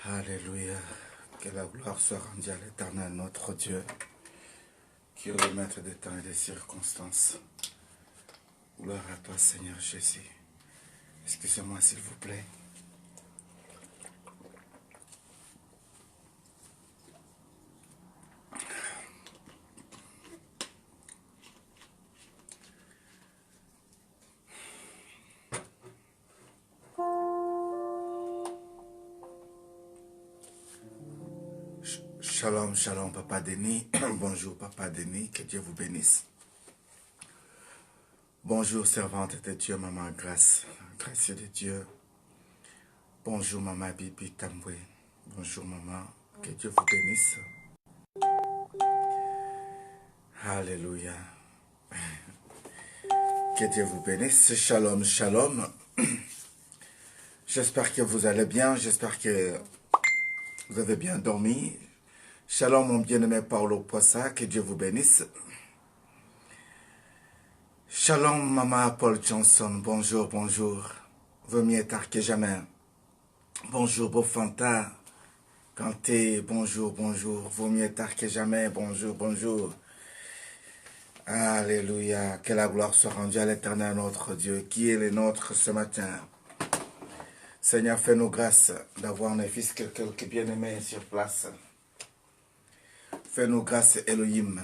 Alléluia. Que la gloire soit rendue à l'Éternel, notre Dieu, qui est le maître des temps et des circonstances. Gloire à toi, Seigneur Jésus. Excusez-moi, s'il vous plaît. Shalom, shalom, Papa Denis. Bonjour, Papa Denis. Que Dieu vous bénisse. Bonjour, servante de Dieu, Maman Grâce. Grâce de Dieu. Bonjour, Maman Bibi Tamboué. Bonjour, Maman. Que Dieu vous bénisse. Alléluia. Que Dieu vous bénisse. Shalom, shalom. J'espère que vous allez bien. J'espère que vous avez bien dormi. Shalom, mon bien-aimé Paulo Poissa. Que Dieu vous bénisse. Shalom, Maman Paul Johnson. Bonjour, bonjour. Vaut mieux tard que jamais. Bonjour, Bofanta. Kanté, bonjour, bonjour. Vaut mieux tard que jamais. Bonjour, bonjour. Alléluia. Que la gloire soit rendue à l'Éternel, notre Dieu, qui est le nôtre ce matin. Seigneur, fais-nous grâce d'avoir un fils que quelques bien-aimés sur place. Fais-nous grâce, Elohim.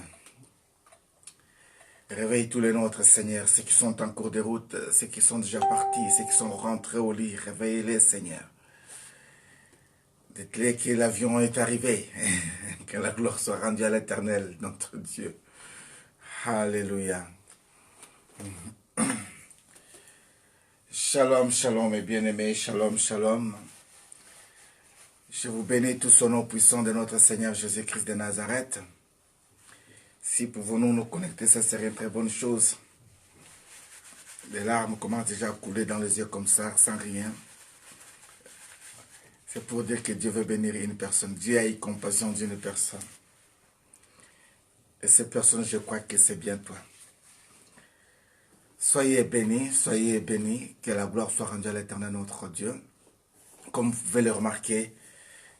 Réveille tous les nôtres, Seigneur, ceux qui sont en cours de route, ceux qui sont déjà partis, ceux qui sont rentrés au lit. Réveille-les, Seigneur. Dites-les que l'avion est arrivé. Que la gloire soit rendue à l'Éternel, notre Dieu. Alléluia. Shalom, shalom, mes bien-aimés. Shalom, shalom. Je vous bénis tous au nom puissant de notre Seigneur Jésus-Christ de Nazareth. Si pouvons-nous nous connecter, ça serait une très bonne chose. Les larmes commencent déjà à couler dans les yeux comme ça, sans rien. C'est pour dire que Dieu veut bénir une personne. Dieu a eu compassion d'une personne. Et cette personne, je crois que c'est bien toi. Soyez bénis, que la gloire soit rendue à l'Éternel notre Dieu. Comme vous pouvez le remarquer,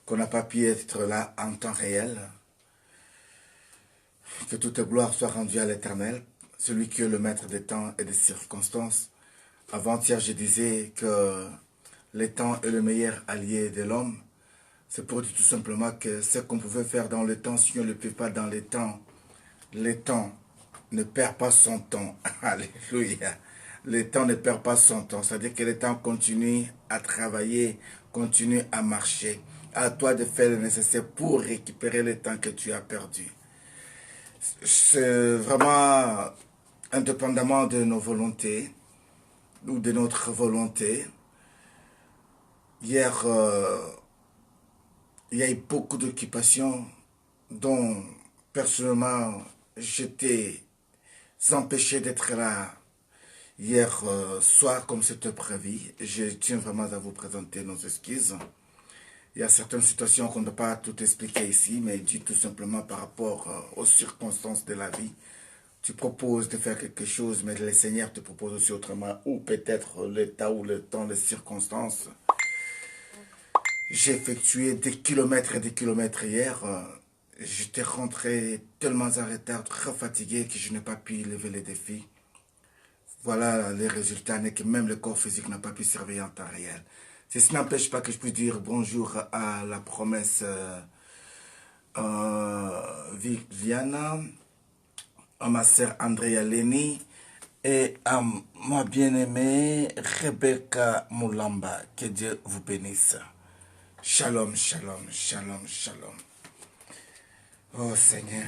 qu'on n'a pas pu être là en temps réel. Que toute gloire soit rendue à l'Éternel, celui qui est le maître des temps et des circonstances. Avant-hier, je disais que le temps est le meilleur allié de l'homme. C'est pour dire tout simplement que ce qu'on pouvait faire dans le temps, si on ne le fait pas dans le temps ne perd pas son temps. Alléluia. Le temps ne perd pas son temps. C'est-à-dire que le temps continue à travailler, continue à marcher. À toi de faire le nécessaire pour récupérer le temps que tu as perdu. C'est vraiment indépendamment de nos volontés ou de notre volonté. Hier, il y a eu beaucoup d'occupations dont personnellement j'étais empêché d'être là hier soir comme c'était prévu. Je tiens vraiment à vous présenter nos excuses. Il y a certaines situations qu'on ne peut pas tout expliquer ici, mais dit tout simplement par rapport aux circonstances de la vie. Tu proposes de faire quelque chose, mais le Seigneur te propose aussi autrement, ou peut-être l'état ou le temps, les circonstances. J'ai effectué des kilomètres et des kilomètres hier. J'étais rentré tellement en retard, très fatigué, que je n'ai pas pu lever les défis. Voilà les résultats, n'est que même le corps physique n'a pas pu servir en temps réel. Ceci n'empêche pas que je puisse dire bonjour à la promesse Viviana, à ma sœur Andrea Leni et à ma bien-aimée Rebecca Moulamba. Que Dieu vous bénisse. Shalom, shalom, shalom, shalom. Oh Seigneur.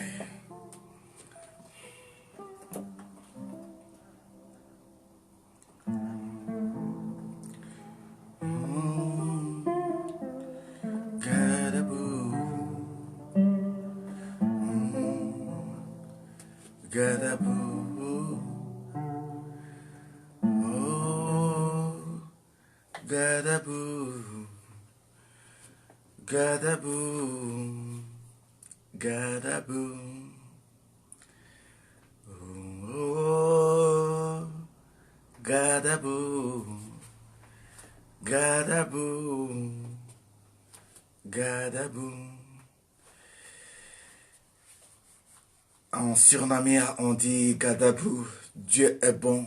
Gadaboo, oh, Gadaboo, Gadaboo, Gadaboo, oh, Gadaboo, Gadaboo, Gadabou. En Surinamien, on dit Gadabou, Dieu est bon.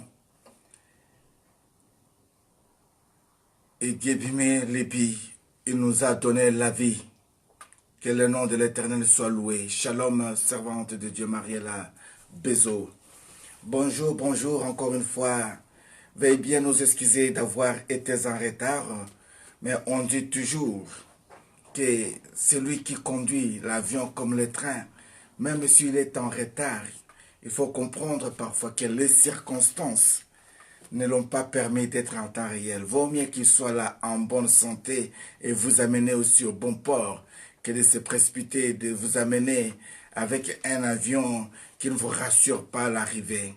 Et Gebime Lebi, il nous a donné la vie. Que le nom de l'Éternel soit loué. Shalom, servante de Dieu, Mariela Bezo. Bonjour, bonjour, encore une fois. Veuillez bien nous excuser d'avoir été en retard, mais on dit toujours que celui qui conduit l'avion comme le train, même s'il est en retard, il faut comprendre parfois que les circonstances ne l'ont pas permis d'être en temps réel. Vaut mieux qu'il soit là en bonne santé et vous amener aussi au bon port que de se précipiter, de vous amener avec un avion qui ne vous rassure pas à l'arrivée.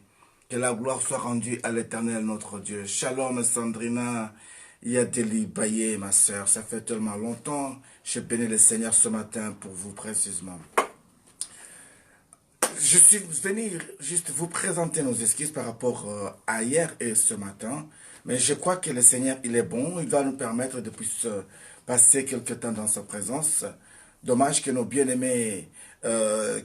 Que la gloire soit rendue à l'Éternel notre Dieu. Shalom Sandrina Yadeli Baye, ma sœur. Ça fait tellement longtemps. Je bénis le Seigneur ce matin pour vous précisément. Je suis venu juste vous présenter nos excuses par rapport à hier et ce matin. Mais je crois que le Seigneur, il est bon. Il va nous permettre de passer quelque temps dans sa présence. Dommage que nos bien-aimés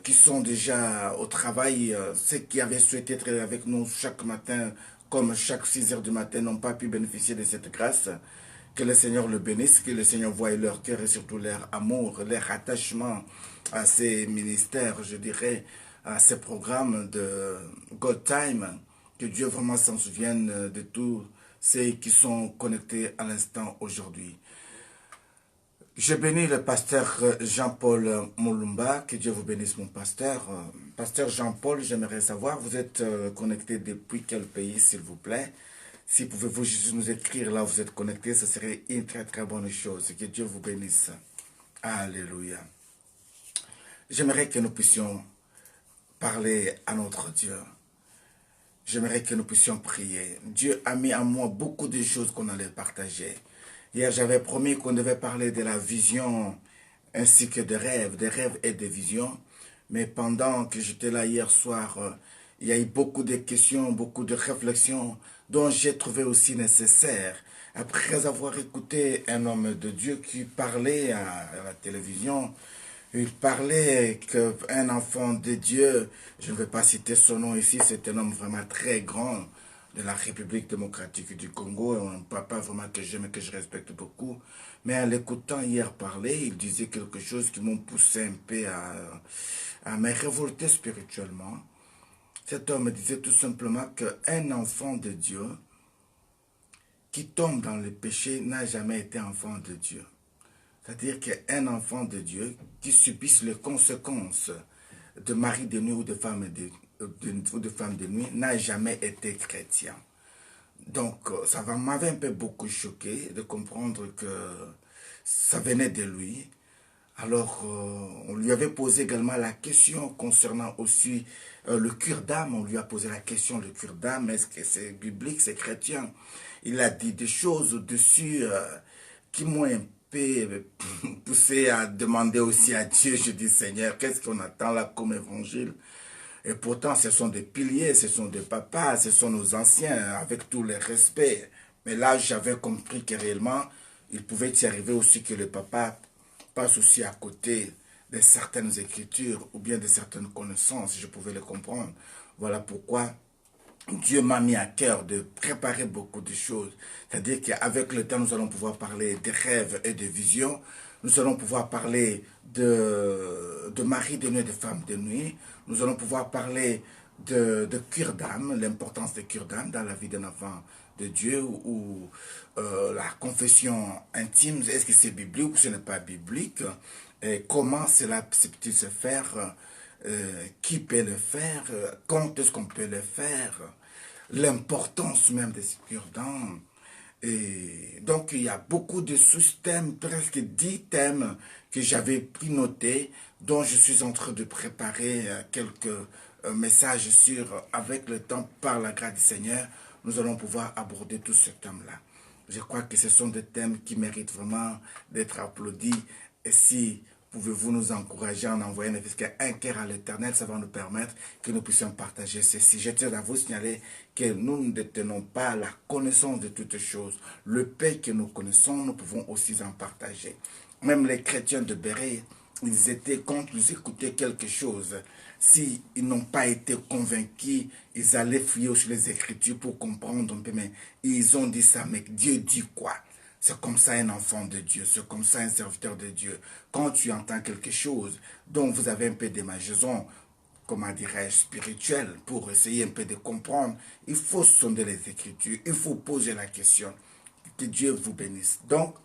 qui sont déjà au travail, ceux qui avaient souhaité être avec nous chaque matin, comme chaque 6 heures du matin, n'ont pas pu bénéficier de cette grâce. Que le Seigneur le bénisse, que le Seigneur voie leur cœur et surtout leur amour, leur attachement à ces ministères, je dirais, à ces programmes de God Time. Que Dieu vraiment s'en souvienne de tous ceux qui sont connectés à l'instant aujourd'hui. Je bénis le pasteur Jean-Paul Moulumba, que Dieu vous bénisse mon pasteur. Pasteur Jean-Paul, j'aimerais savoir, vous êtes connecté depuis quel pays s'il vous plaît? Si pouvez-vous juste nous écrire là où vous êtes connecté, ce serait une très très bonne chose. Que Dieu vous bénisse. Alléluia. J'aimerais que nous puissions parler à notre Dieu. J'aimerais que nous puissions prier. Dieu a mis en moi beaucoup de choses qu'on allait partager. Hier, j'avais promis qu'on devait parler de la vision ainsi que des rêves et des visions. Mais pendant que j'étais là hier soir, il y a eu beaucoup de questions, beaucoup de réflexions dont j'ai trouvé aussi nécessaire. Après avoir écouté un homme de Dieu qui parlait à la télévision, il parlait qu'un enfant de Dieu, je ne vais pas citer son nom ici, c'est un homme vraiment très grand de la République démocratique du Congo, un papa vraiment que j'aime et que je respecte beaucoup. Mais en l'écoutant hier parler, il disait quelque chose qui m'a poussé un peu à me révolter spirituellement. Cet homme disait tout simplement qu'un enfant de Dieu qui tombe dans le péché n'a jamais été enfant de Dieu. C'est-à-dire qu'un enfant de Dieu qui subisse les conséquences de mari de nuit ou de femme de nuit n'a jamais été chrétien. Donc, ça m'avait un peu beaucoup choqué de comprendre que ça venait de lui. Alors, on lui avait posé également la question concernant aussi le cure d'âme. On lui a posé la question, le cure d'âme, est-ce que c'est biblique, c'est chrétien? Il a dit des choses au-dessus qui m'ont un peu poussé à demander aussi à Dieu. Je dis, Seigneur, qu'est-ce qu'on attend là comme évangile? Et pourtant, ce sont des piliers, ce sont des papas, ce sont nos anciens, avec tout le respect. Mais là, j'avais compris que réellement, il pouvait y arriver aussi que le papa passe aussi à côté de certaines écritures ou bien de certaines connaissances. Je pouvais le comprendre. Voilà pourquoi Dieu m'a mis à cœur de préparer beaucoup de choses. C'est-à-dire qu'avec le temps, nous allons pouvoir parler des rêves et des visions. Nous allons pouvoir parler de mari de nuit et de femme de nuit. Nous allons pouvoir parler de cure d'âme, l'importance de cure d'âme dans la vie d'un enfant de Dieu ou la confession intime. Est-ce que c'est biblique ou ce n'est pas biblique? Et comment cela peut-il se faire? Qui peut le faire? Quand est-ce qu'on peut le faire? L'importance même des cure d'âme. Et donc, il y a beaucoup de sous-thèmes, presque 10 thèmes que j'avais pris notés, dont je suis en train de préparer quelques messages sur, avec le temps, par la grâce du Seigneur, nous allons pouvoir aborder tous ces thèmes-là. Je crois que ce sont des thèmes qui méritent vraiment d'être applaudis. Et si pouvez-vous nous encourager en envoyant un cœur à l'Éternel, ça va nous permettre que nous puissions partager ceci. Je tiens à vous signaler que nous ne détenons pas la connaissance de toutes choses. Le paix que nous connaissons, nous pouvons aussi en partager. Même les chrétiens de Béret, ils étaient, quand ils écoutaient quelque chose, s'ils n'ont pas été convaincus, ils allaient fouiller sur les Écritures pour comprendre un peu, mais ils ont dit ça, mais Dieu dit quoi? C'est comme ça un enfant de Dieu, c'est comme ça un serviteur de Dieu. Quand tu entends quelque chose dont vous avez un peu d'imagination, comment dirais-je, spirituelle, pour essayer un peu de comprendre, il faut sonder les Écritures, il faut poser la question. Que Dieu vous bénisse. Donc,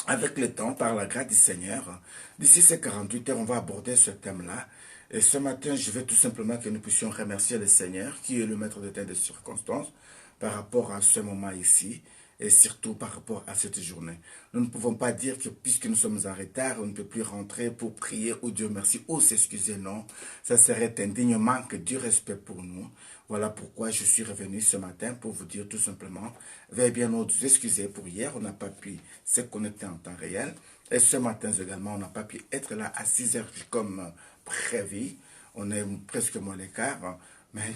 avec le temps, par la grâce du Seigneur, d'ici ces 48 heures, on va aborder ce thème-là. Et ce matin, je veux tout simplement que nous puissions remercier le Seigneur, qui est le maître de temps et de circonstances, par rapport à ce moment ici, et surtout par rapport à cette journée. Nous ne pouvons pas dire que puisque nous sommes en retard, on ne peut plus rentrer pour prier ou Dieu merci ou s'excuser, non. Ça serait un digne manque du respect pour nous. Voilà pourquoi je suis revenu ce matin pour vous dire tout simplement, veuillez bien nous excuser pour hier, on n'a pas pu se connecter en temps réel. Et ce matin également, on n'a pas pu être là à 6 heures comme prévu. On est presque moins l'écart, mais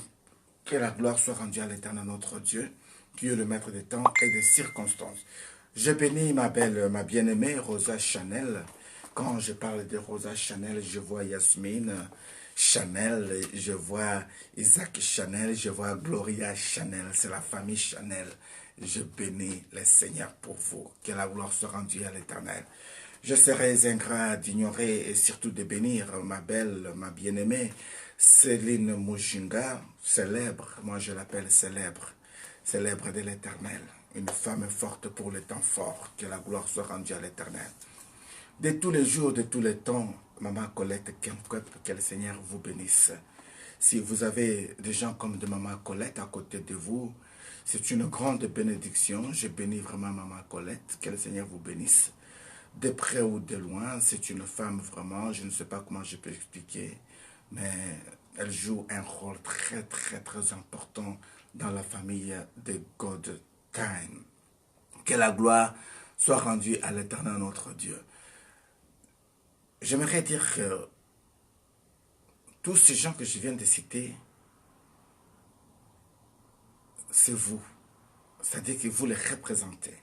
que la gloire soit rendue à l'Éternel notre Dieu, qui est le maître des temps et des circonstances. Je bénis ma belle, ma bien-aimée Rosa Chanel. Quand je parle de Rosa Chanel, je vois Yasmine Chanel, je vois Isaac Chanel, je vois Gloria Chanel. C'est la famille Chanel. Je bénis le Seigneur pour vous. Que la gloire soit rendue à l'Éternel. Je serais ingrat d'ignorer et surtout de bénir ma belle, ma bien-aimée Céline Mouchinga, célèbre, moi je l'appelle célèbre, célèbre de l'Éternel, une femme forte pour le temps fort, que la gloire soit rendue à l'Éternel. De tous les jours, de tous les temps, Maman Colette Kemkwep, que le Seigneur vous bénisse. Si vous avez des gens comme de Maman Colette à côté de vous, c'est une grande bénédiction. Je bénis vraiment Maman Colette, que le Seigneur vous bénisse. De près ou de loin, c'est une femme vraiment, je ne sais pas comment je peux expliquer, mais elle joue un rôle très très très important dans la famille de God Time. Que la gloire soit rendue à l'Éternel notre Dieu. J'aimerais dire que tous ces gens que je viens de citer, c'est vous. C'est-à-dire que vous les représentez.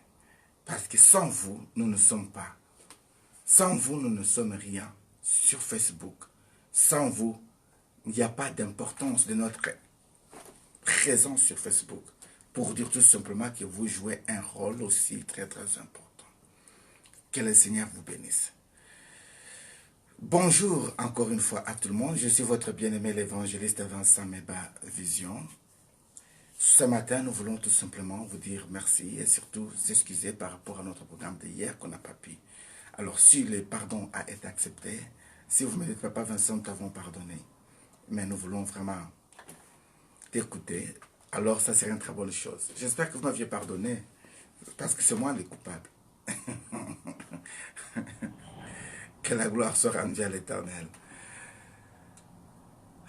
Parce que sans vous, nous ne sommes pas. Sans vous, nous ne sommes rien sur Facebook. Sans vous, il n'y a pas d'importance de notre présence sur Facebook. Pour dire tout simplement que vous jouez un rôle aussi très très important. Que le Seigneur vous bénisse. Bonjour encore une fois à tout le monde. Je suis votre bien-aimé l'évangéliste Vincent Meba Vision. Ce matin, nous voulons tout simplement vous dire merci et surtout vous excuser par rapport à notre programme d'hier qu'on n'a pas pu. Alors, si le pardon a été accepté, si vous me dites, Papa Vincent, nous t'avons pardonné, mais nous voulons vraiment t'écouter, alors ça serait une très bonne chose. J'espère que vous m'aviez pardonné, parce que c'est moi le coupable. Que la gloire soit rendue à l'Éternel.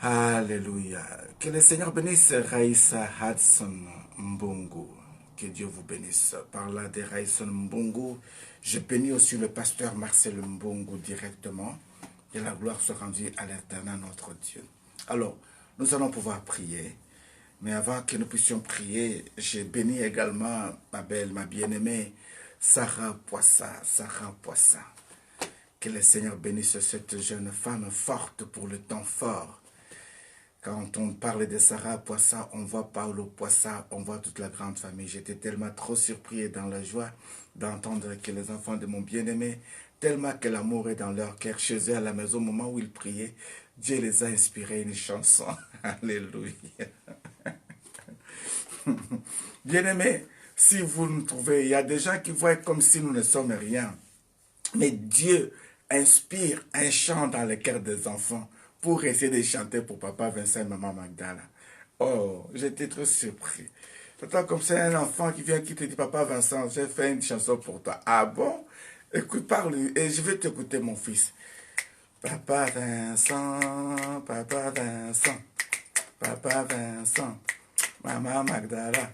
Alléluia. Que le Seigneur bénisse Raïssa Hudson Mbungu. Que Dieu vous bénisse. Par là de Raïssa Mbungu, je bénis aussi le pasteur Marcel Mbungu directement. Que la gloire soit rendue à l'Éternel notre Dieu. Alors, nous allons pouvoir prier. Mais avant que nous puissions prier, je bénis également ma belle, ma bien-aimée, Sarah Poissa. Sarah Poissa. Que le Seigneur bénisse cette jeune femme forte pour le temps fort. Quand on parle de Sarah Poissa, on voit Paolo Poissa, on voit toute la grande famille. J'étais tellement trop surpris et dans la joie d'entendre que les enfants de mon bien-aimé, tellement que l'amour est dans leur cœur, chez eux à la maison, au moment où ils priaient, Dieu les a inspirés une chanson. Alléluia. Bien-aimé, si vous nous trouvez, il y a des gens qui voient comme si nous ne sommes rien. Mais Dieu inspire un chant dans le cœur des enfants pour essayer de chanter pour Papa Vincent et Maman Magdala. Oh, j'étais trop surpris. C'est comme c'est un enfant qui vient qui te dit, Papa Vincent, j'ai fait une chanson pour toi. Ah bon? Écoute, parle, et je vais t'écouter, mon fils. Papa Vincent, Papa Vincent, Papa Vincent, Maman Magdala,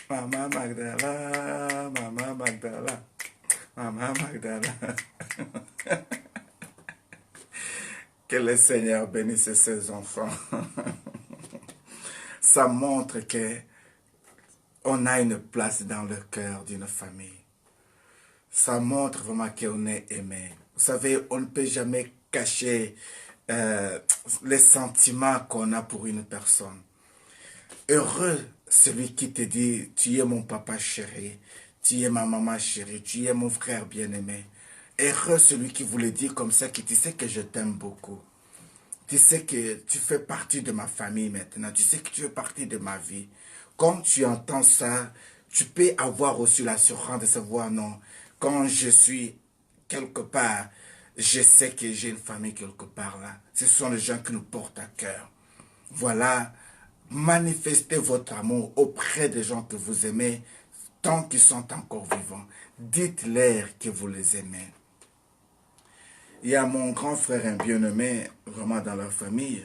Maman Magdala, Maman Magdala, Maman Magdala. Que le Seigneur bénisse ses enfants. Ça montre que on a une place dans le cœur d'une famille. ça montre vraiment qu'on est aimé. Vous savez, on ne peut jamais cacher les sentiments qu'on a pour une personne. Heureux celui qui te dit, tu es mon papa chéri, tu es ma maman chérie, tu es mon frère bien-aimé. Heureux celui qui vous le dit comme ça, qui tu sais que je t'aime beaucoup. Tu sais que tu fais partie de ma famille maintenant, tu sais que tu fais partie de ma vie. Quand tu entends ça, tu peux avoir aussi l'assurance de savoir, non, quand je suis quelque part, je sais que j'ai une famille quelque part là. Ce sont les gens qui nous portent à cœur. Voilà, manifestez votre amour auprès des gens que vous aimez tant qu'ils sont encore vivants. Dites-leur que vous les aimez. Il y a mon grand frère, un bien-aimé, vraiment dans leur famille.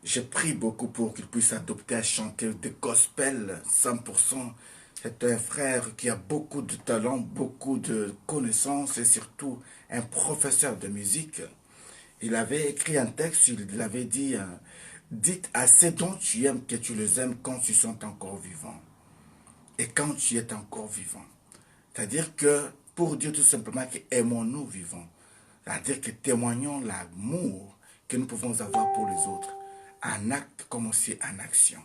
Je prie beaucoup pour qu'il puisse adopter à chanter des gospels 100%. C'est un frère qui a beaucoup de talent, beaucoup de connaissances et surtout un professeur de musique. Il avait écrit un texte, il avait dit, dites à ceux dont tu aimes que tu les aimes quand ils sont encore vivants. Et quand tu es encore vivant. C'est-à-dire que pour Dieu tout simplement que aimons-nous vivants. C'est-à-dire que témoignons l'amour que nous pouvons avoir pour les autres. En acte comme aussi en action.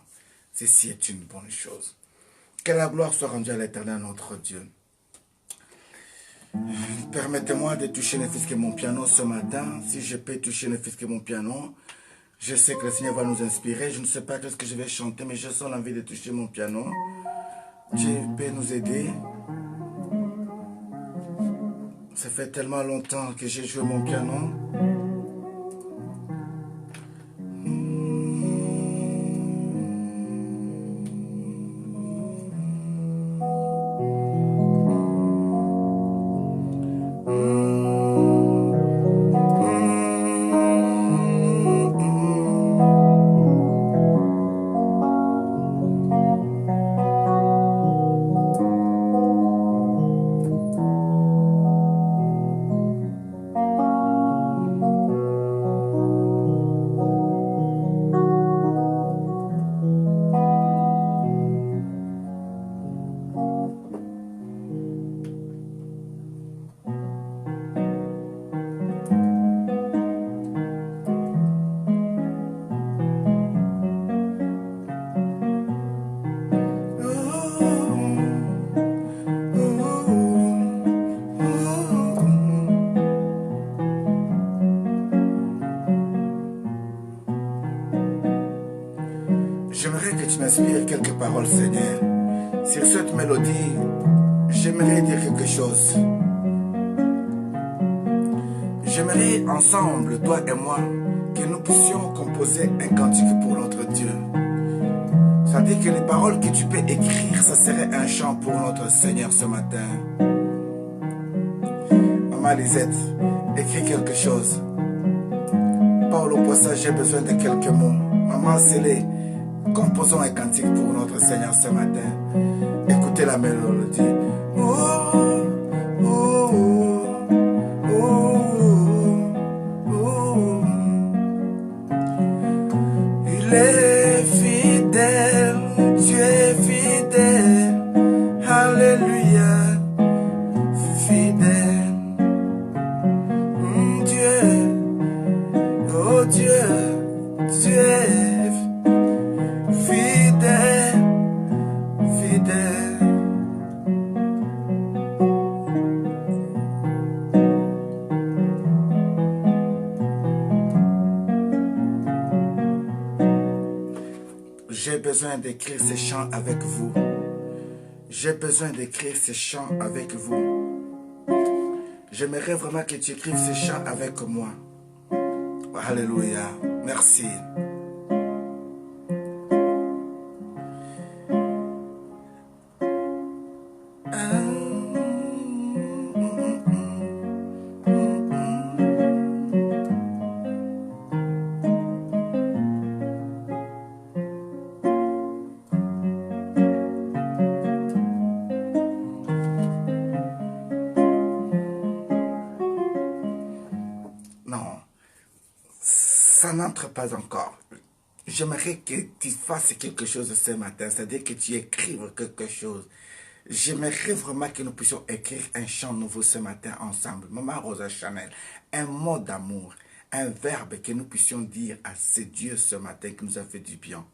Ceci est une bonne chose. Que la gloire soit rendue à l'Éternel notre Dieu. Permettez-moi de toucher ne fût-ce que mon piano ce matin. Si je peux toucher ne fût-ce que mon piano, je sais que le Seigneur va nous inspirer. Je ne sais pas ce que je vais chanter, mais je sens l'envie de toucher mon piano. Dieu peut nous aider. Ça fait tellement longtemps que j'ai joué mon piano. J'aimerais que tu m'inspires quelques paroles, Seigneur. Sur cette mélodie, j'aimerais dire quelque chose. J'aimerais ensemble, toi et moi, que nous puissions composer un cantique pour notre Dieu. C'est-à-dire que les paroles que tu peux écrire, ça serait un chant pour notre Seigneur ce matin. Maman Lisette, écris quelque chose. Paul au passage, j'ai besoin de quelques mots. Maman Célé, composons un cantique pour notre Seigneur ce matin. Écoutez la mélodie. Oh, oh, oh, oh, oh. Il est fidèle, Dieu est fidèle. Alléluia, fidèle. Dieu, oh Dieu, Dieu est fidèle, fidèle. J'ai besoin d'écrire ces chants avec vous. J'ai besoin d'écrire ces chants avec vous. J'aimerais vraiment que tu écrives ces chants avec moi. Alléluia. Merci. Non, ça n'entre pas encore. J'aimerais que tu fasses quelque chose ce matin, c'est-à-dire que tu écrives quelque chose. J'aimerais vraiment que nous puissions écrire un chant nouveau ce matin ensemble. Maman Rosa Chanel, un mot d'amour, un verbe que nous puissions dire à ce Dieu ce matin qui nous a fait du bien.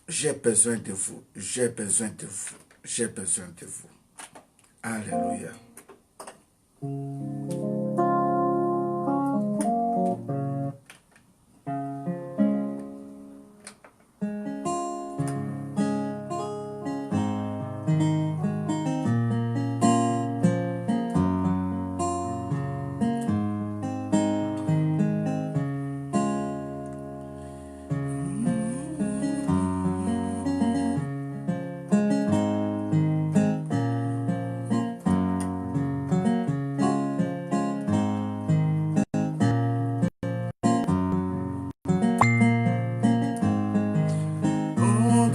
J'ai besoin de vous, j'ai besoin de vous, j'ai besoin de vous. Alléluia.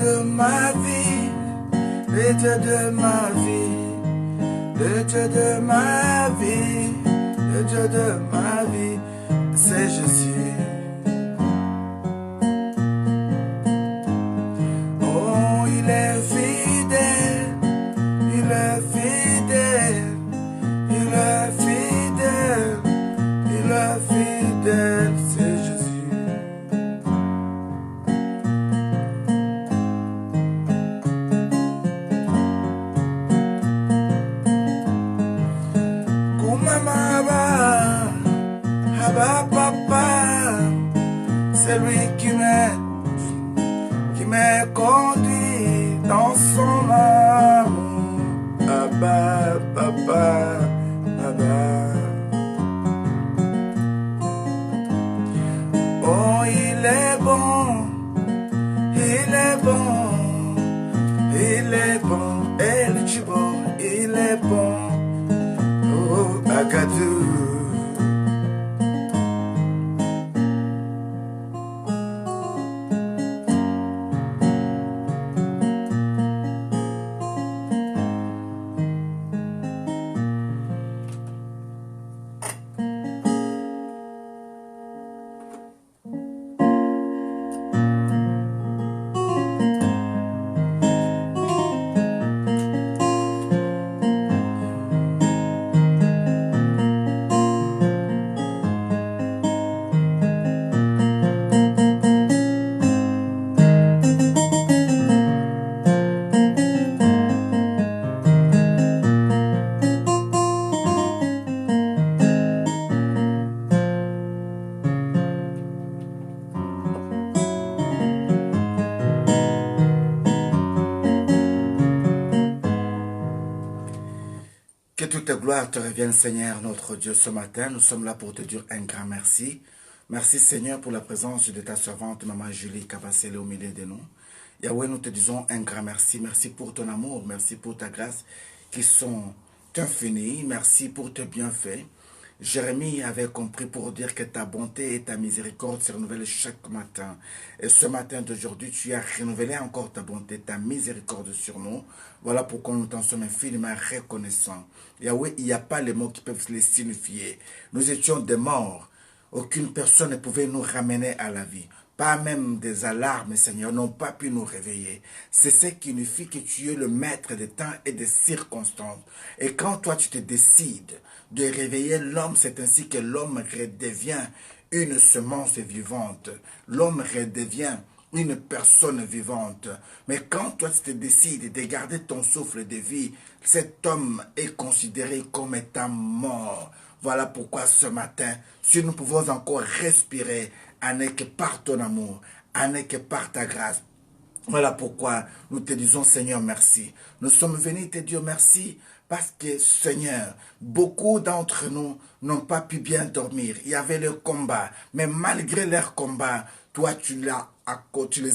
De ma vie, le Dieu de ma vie, le Dieu de ma vie, le Dieu de ma vie, c'est Jésus. Oh, il est fidèle, il est fidèle, il est fidèle, il est fidèle, c'est Jésus. C'est lui qui m'a conduit dans son amour. Abba, papa, Abba. Oh, il est bon, il est bon, il est bon, El Chibo, il est bon. Oh, Agadou. Que toute gloire te revienne, Seigneur, notre Dieu, ce matin. Nous sommes là pour te dire un grand merci. Merci, Seigneur, pour la présence de ta servante, Maman Julie Cavassele, au milieu de nous. Yahweh, nous te disons un grand merci. Merci pour ton amour. Merci pour ta grâce qui sont infinies. Merci pour tes bienfaits. Jérémie avait compris pour dire que ta bonté et ta miséricorde se renouvellent chaque matin. Et ce matin d'aujourd'hui, tu as renouvelé encore ta bonté, ta miséricorde sur nous. Voilà pourquoi nous t'en sommes infiniment reconnaissants. Yahweh, il n'y a pas les mots qui peuvent les signifier. Nous étions des morts. Aucune personne ne pouvait nous ramener à la vie. Pas même des alarmes, Seigneur, n'ont pas pu nous réveiller. C'est ce qui signifie que tu es le maître des temps et des circonstances. Et quand toi, tu te décides de réveiller l'homme, c'est ainsi que l'homme redevient une semence vivante. L'homme redevient une personne vivante. Mais quand toi, tu te décides de garder ton souffle de vie, cet homme est considéré comme étant mort. Voilà pourquoi ce matin, si nous pouvons encore respirer, n'est que par ton amour, n'est que par ta grâce. Voilà pourquoi nous te disons, Seigneur, merci. Nous sommes venus te dire merci parce que, Seigneur, beaucoup d'entre nous n'ont pas pu bien dormir. Il y avait le combat, mais malgré leur combat, toi, tu les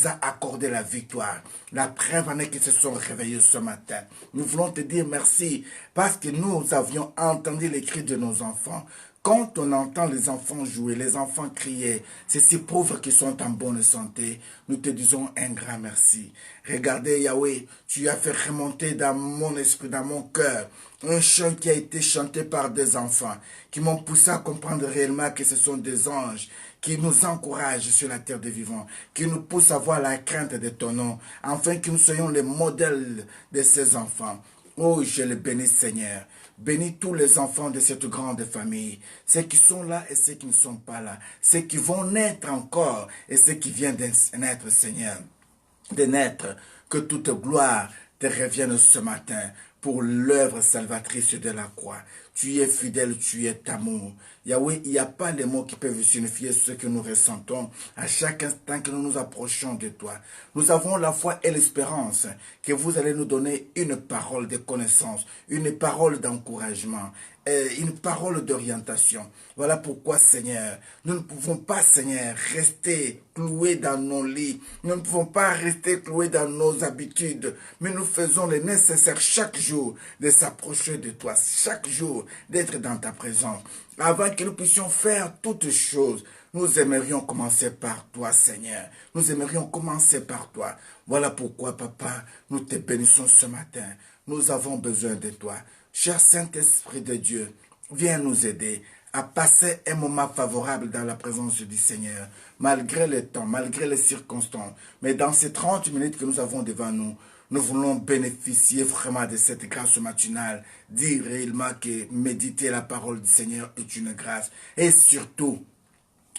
as accordé la victoire. La preuve en est qu'ils se sont réveillés ce matin. Nous voulons te dire merci parce que nous avions entendu les cris de nos enfants. Quand on entend les enfants jouer, les enfants crier, ceci prouve qu'ils sont en bonne santé. Nous te disons un grand merci. Regardez Yahweh, tu as fait remonter dans mon esprit, dans mon cœur, un chant qui a été chanté par des enfants, qui m'ont poussé à comprendre réellement que ce sont des anges, qui nous encouragent sur la terre des vivants, qui nous poussent à voir la crainte de ton nom, afin que nous soyons les modèles de ces enfants. Oh, je le bénis Seigneur. Bénis tous les enfants de cette grande famille, ceux qui sont là et ceux qui ne sont pas là, ceux qui vont naître encore et ceux qui viennent de naître, Seigneur. De naître, que toute gloire te revienne ce matin pour l'œuvre salvatrice de la croix. Tu es fidèle, tu es amour. Yahweh, il n'y a pas de mots qui peuvent signifier ce que nous ressentons à chaque instant que nous nous approchons de toi. Nous avons la foi et l'espérance que vous allez nous donner une parole de connaissance, une parole d'encouragement, une parole d'orientation. Voilà pourquoi, Seigneur, nous ne pouvons pas, Seigneur, rester cloués dans nos lits. Nous ne pouvons pas rester cloués dans nos habitudes, mais nous faisons le nécessaire chaque jour de s'approcher de toi, chaque jour d'être dans ta présence. Avant que nous puissions faire toutes choses, nous aimerions commencer par toi, Seigneur. Nous aimerions commencer par toi. Voilà pourquoi, Papa, nous te bénissons ce matin. Nous avons besoin de toi. Cher Saint-Esprit de Dieu, viens nous aider à passer un moment favorable dans la présence du Seigneur, malgré le temps, malgré les circonstances. Mais dans ces 30 minutes que nous avons devant nous, nous voulons bénéficier vraiment de cette grâce matinale, dire réellement que méditer la parole du Seigneur est une grâce. Et surtout,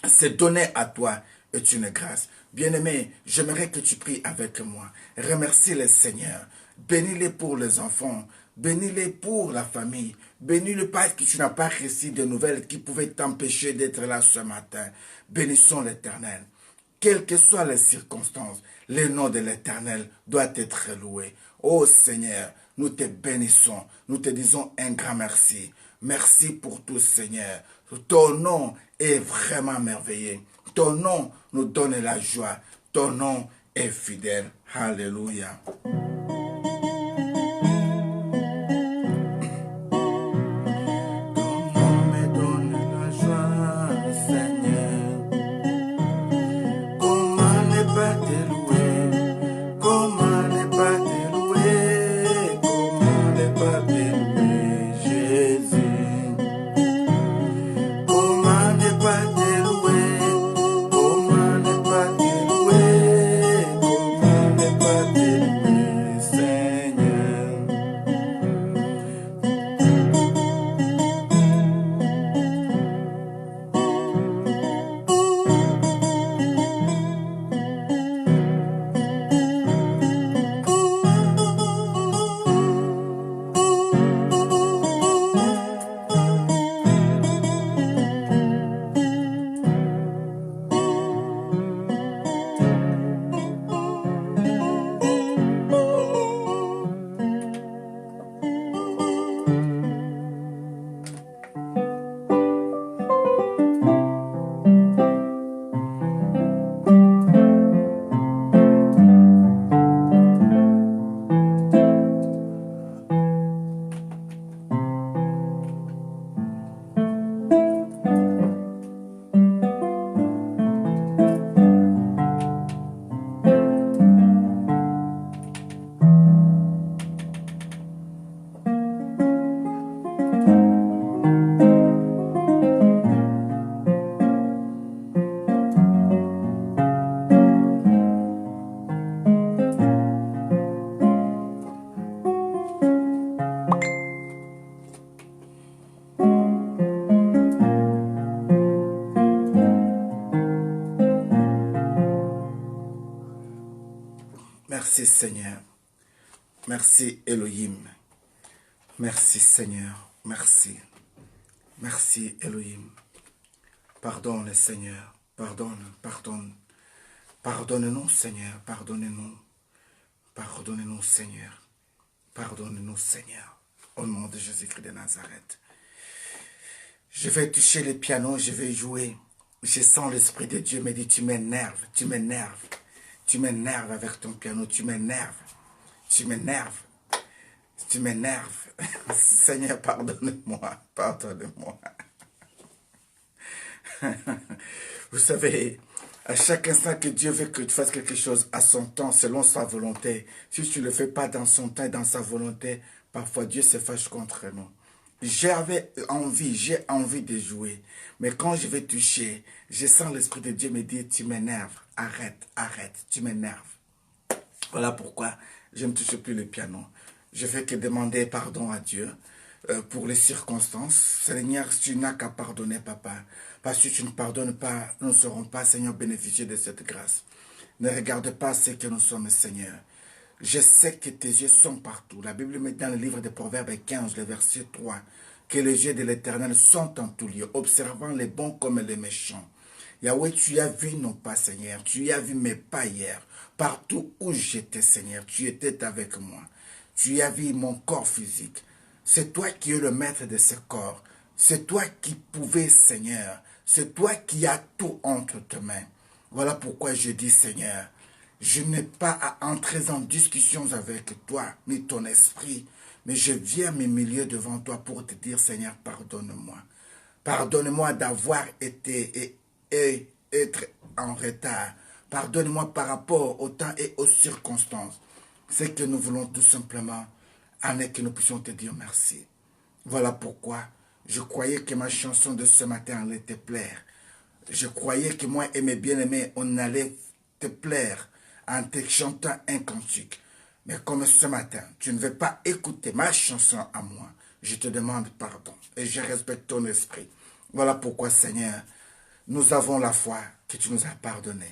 se donner à toi est une grâce. Bien-aimé, j'aimerais que tu pries avec moi. Remercie le Seigneur. Bénis-les pour les enfants. Bénis-les pour la famille. Bénis-le parce que tu n'as pas reçu de nouvelles qui pouvaient t'empêcher d'être là ce matin. Bénissons l'Éternel. Quelles que soient les circonstances, le nom de l'Éternel doit être loué. Ô Seigneur, nous te bénissons. Nous te disons un grand merci. Merci pour tout, Seigneur. Ton nom est vraiment merveilleux. Ton nom nous donne la joie. Ton nom est fidèle. Alléluia. Merci Seigneur. Merci Elohim. Merci Seigneur. Merci. Merci Elohim. Pardonne Seigneur. Pardonne, pardonne. Pardonne-nous Seigneur. Pardonne-nous. Pardonne-nous Seigneur. Pardonne-nous Seigneur. Au nom de Jésus-Christ de Nazareth. Je vais toucher le piano, je vais jouer. Je sens l'Esprit de Dieu me dit, tu m'énerves, tu m'énerves. Tu m'énerves avec ton piano, tu m'énerves. Tu m'énerves. Tu m'énerves. Seigneur, pardonne-moi. Pardonne-moi. Vous savez, à chaque instant que Dieu veut que tu fasses quelque chose à son temps, selon sa volonté, si tu ne le fais pas dans son temps et dans sa volonté, parfois Dieu se fâche contre nous. J'ai envie de jouer. Mais quand je vais toucher, je sens l'Esprit de Dieu me dire, tu m'énerves, arrête, arrête, tu m'énerves. Voilà pourquoi je ne touche plus le piano. Je fais que demander pardon à Dieu pour les circonstances. Seigneur, tu n'as qu'à pardonner, papa. Parce que tu ne pardonnes pas, nous ne serons pas, Seigneur, bénéficier de cette grâce. Ne regarde pas ce que nous sommes, Seigneur. Je sais que tes yeux sont partout. La Bible met dans le livre des Proverbes 15, le verset 3, que les yeux de l'Éternel sont en tout lieu, observant les bons comme les méchants. Yahweh, tu as vu nos pas, Seigneur. Tu as vu mes pas hier. Partout où j'étais, Seigneur, tu étais avec moi. Tu as vu mon corps physique. C'est toi qui es le maître de ce corps. C'est toi qui pouvais, Seigneur. C'est toi qui as tout entre tes mains. Voilà pourquoi je dis, Seigneur, je n'ai pas à entrer en discussion avec toi, ni ton esprit, mais je viens me milieu devant toi pour te dire, Seigneur, pardonne-moi. Pardonne-moi d'avoir été et être en retard. Pardonne-moi par rapport au temps et aux circonstances. C'est que nous voulons tout simplement, en que nous puissions te dire merci. Voilà pourquoi je croyais que ma chanson de ce matin allait te plaire. Je croyais que moi et mes bien-aimés, on allait te plaire en te chantant un cantique. Mais comme ce matin, tu ne veux pas écouter ma chanson à moi, je te demande pardon et je respecte ton esprit. Voilà pourquoi, Seigneur, nous avons la foi que tu nous as pardonné.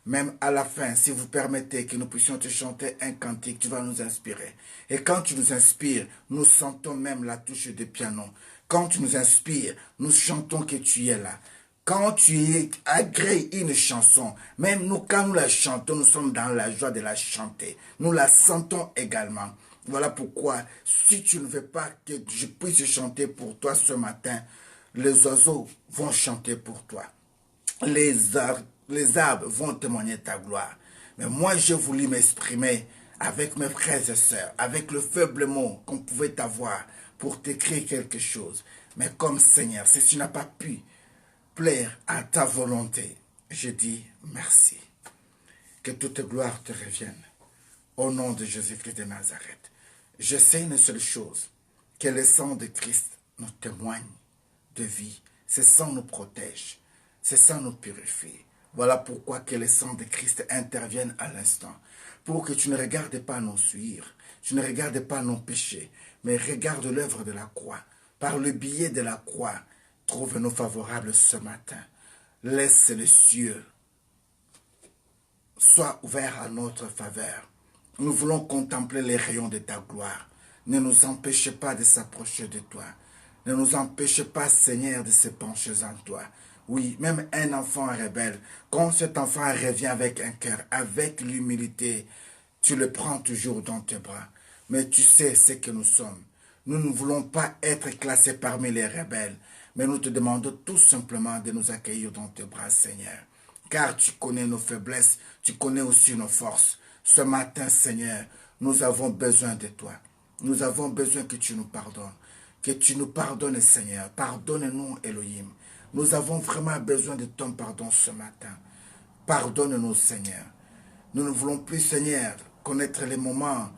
Même à la fin, si vous permettez que nous puissions te chanter un cantique, tu vas nous inspirer. Et quand tu nous inspires, nous sentons même la touche du piano. Quand tu nous inspires, nous chantons que tu es là. Quand tu agrées une chanson, même nous, quand nous la chantons, nous sommes dans la joie de la chanter. Nous la sentons également. Voilà pourquoi, si tu ne veux pas que je puisse chanter pour toi ce matin, les oiseaux vont chanter pour toi. Les arbres vont témoigner ta gloire. Mais moi, j'ai voulu m'exprimer avec mes frères et sœurs, avec le faible mot qu'on pouvait avoir pour t'écrire quelque chose. Mais comme Seigneur, si tu n'as pas pu plaire à ta volonté, je dis merci. Que toute gloire te revienne. Au nom de Jésus-Christ de Nazareth. Je sais une seule chose, que le sang de Christ nous témoigne de vie. Ce sang nous protège. Ce sang nous purifie. Voilà pourquoi que le sang de Christ intervienne à l'instant. Pour que tu ne regardes pas nos suivre, tu ne regardes pas nos péchés, mais regarde l'œuvre de la croix. Par le biais de la croix, trouve-nous favorables ce matin. Laisse les cieux soient ouverts à notre faveur. Nous voulons contempler les rayons de ta gloire. Ne nous empêche pas de s'approcher de toi. Ne nous empêche pas, Seigneur, de se pencher en toi. Oui, même un enfant rebelle, quand cet enfant revient avec un cœur, avec l'humilité, tu le prends toujours dans tes bras. Mais tu sais ce que nous sommes. Nous ne voulons pas être classés parmi les rebelles, mais nous te demandons tout simplement de nous accueillir dans tes bras, Seigneur. Car tu connais nos faiblesses, tu connais aussi nos forces. Ce matin, Seigneur, nous avons besoin de toi. Nous avons besoin que tu nous pardonnes. Que tu nous pardonnes, Seigneur. Pardonne-nous, Elohim. Nous avons vraiment besoin de ton pardon ce matin. Pardonne-nous, Seigneur. Nous ne voulons plus, Seigneur, connaître les moments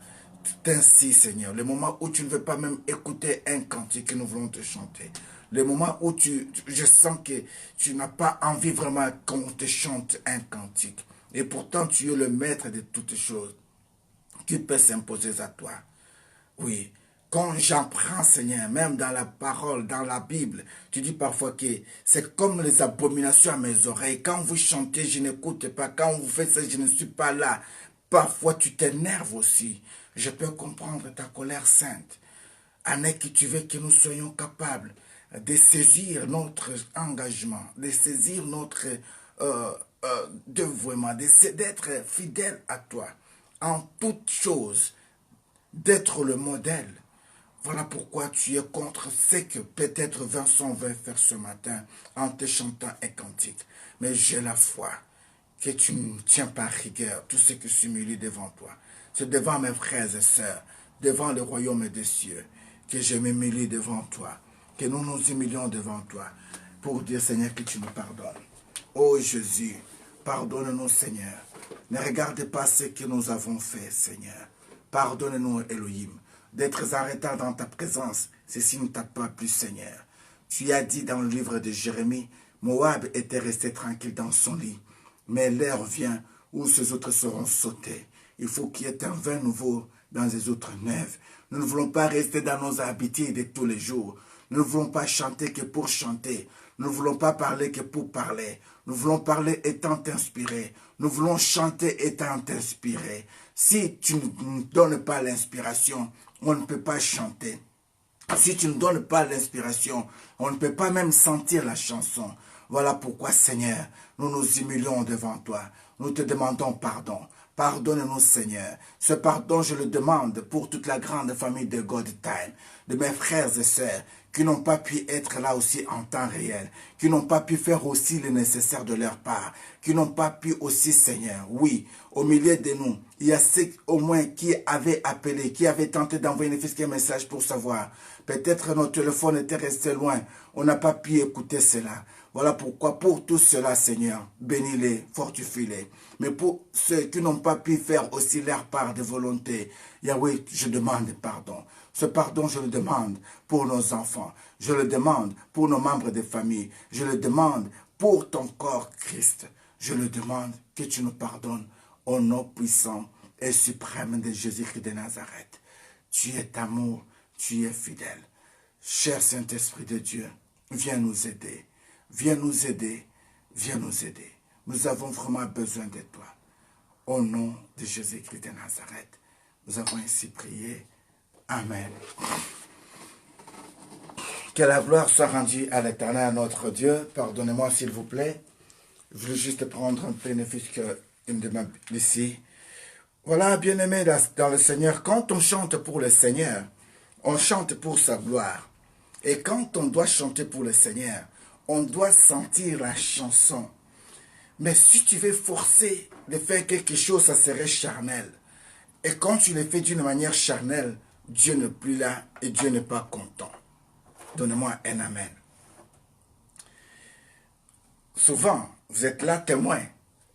ainsi, Seigneur. Les moments où tu ne veux pas même écouter un cantique que nous voulons te chanter. Les moments où je sens que tu n'as pas envie vraiment qu'on te chante un cantique. Et pourtant, tu es le maître de toutes choses qui peut s'imposer à toi. Oui, quand j'en prends, Seigneur, même dans la parole, dans la Bible, tu dis parfois que c'est comme les abominations à mes oreilles. Quand vous chantez, je n'écoute pas. Quand vous faites ça, je ne suis pas là. Parfois, tu t'énerves aussi. Je peux comprendre ta colère sainte. En est que tu veux que nous soyons capables de saisir notre engagement, de saisir notre dévouement, d'être fidèle à toi en toutes choses, d'être le modèle. Voilà pourquoi tu es contre ce que peut-être Vincent veut faire ce matin en te chantant un cantique. Mais j'ai la foi que tu ne tiens pas rigueur tout ce que s'humilie devant toi. C'est devant mes frères et sœurs, devant le royaume des cieux, que je m'humilie devant toi, que nous nous humilions devant toi. pour dire, Seigneur, que tu nous pardonnes. Oh Jésus, pardonne-nous, Seigneur. Ne regarde pas ce que nous avons fait, Seigneur. Pardonne-nous, Elohim, d'être en retard dans ta présence. Ceci ne t'a pas plu, Seigneur. Tu as dit dans le livre de Jérémie, Moab était resté tranquille dans son lit. Mais l'heure vient où ces autres seront sautés. Il faut qu'il y ait un vin nouveau dans les autres neuves. Nous ne voulons pas rester dans nos habitudes de tous les jours. Nous ne voulons pas chanter que pour chanter. Nous ne voulons pas parler que pour parler. Nous voulons parler étant inspirés. Nous voulons chanter étant inspirés. Si tu ne nous donnes pas l'inspiration, on ne peut pas chanter. Si tu ne donnes pas l'inspiration, on ne peut pas même sentir la chanson. Voilà pourquoi, Seigneur, nous nous humilions devant toi. Nous te demandons pardon. Pardonne-nous, Seigneur. Ce pardon, je le demande pour toute la grande famille de God Time, de mes frères et sœurs, qui n'ont pas pu être là aussi en temps réel, qui n'ont pas pu faire aussi le nécessaire de leur part, qui n'ont pas pu aussi, Seigneur, oui, au milieu de nous, il y a ceux au moins qui avaient appelé, qui avaient tenté d'envoyer un message pour savoir. Peut-être notre téléphone était resté loin, on n'a pas pu écouter cela. Voilà pourquoi pour tout cela, Seigneur, bénis-les, fortifie-les. Mais pour ceux qui n'ont pas pu faire aussi leur part de volonté, Yahweh, je demande pardon. Ce pardon, je le demande pour nos enfants. Je le demande pour nos membres de famille. Je le demande pour ton corps, Christ. Je le demande que tu nous pardonnes au nom puissant et suprême de Jésus-Christ de Nazareth. Tu es amour, tu es fidèle. Cher Saint-Esprit de Dieu, viens nous aider. Viens nous aider. Viens nous aider. Nous avons vraiment besoin de toi. Au nom de Jésus-Christ de Nazareth, nous avons ainsi prié. Amen. Que la gloire soit rendue à l'Éternel, notre Dieu. Pardonnez-moi, s'il vous plaît. Je voulais juste prendre un bénéfice qu'une de mes ici. Voilà, bien-aimés dans le Seigneur, quand on chante pour le Seigneur, on chante pour sa gloire. Et quand on doit chanter pour le Seigneur, on doit sentir la chanson. Mais si tu veux forcer de faire quelque chose, ça serait charnel. Et quand tu le fais d'une manière charnelle, Dieu n'est plus là et Dieu n'est pas content. Donnez-moi un amen. Souvent, vous êtes là témoin.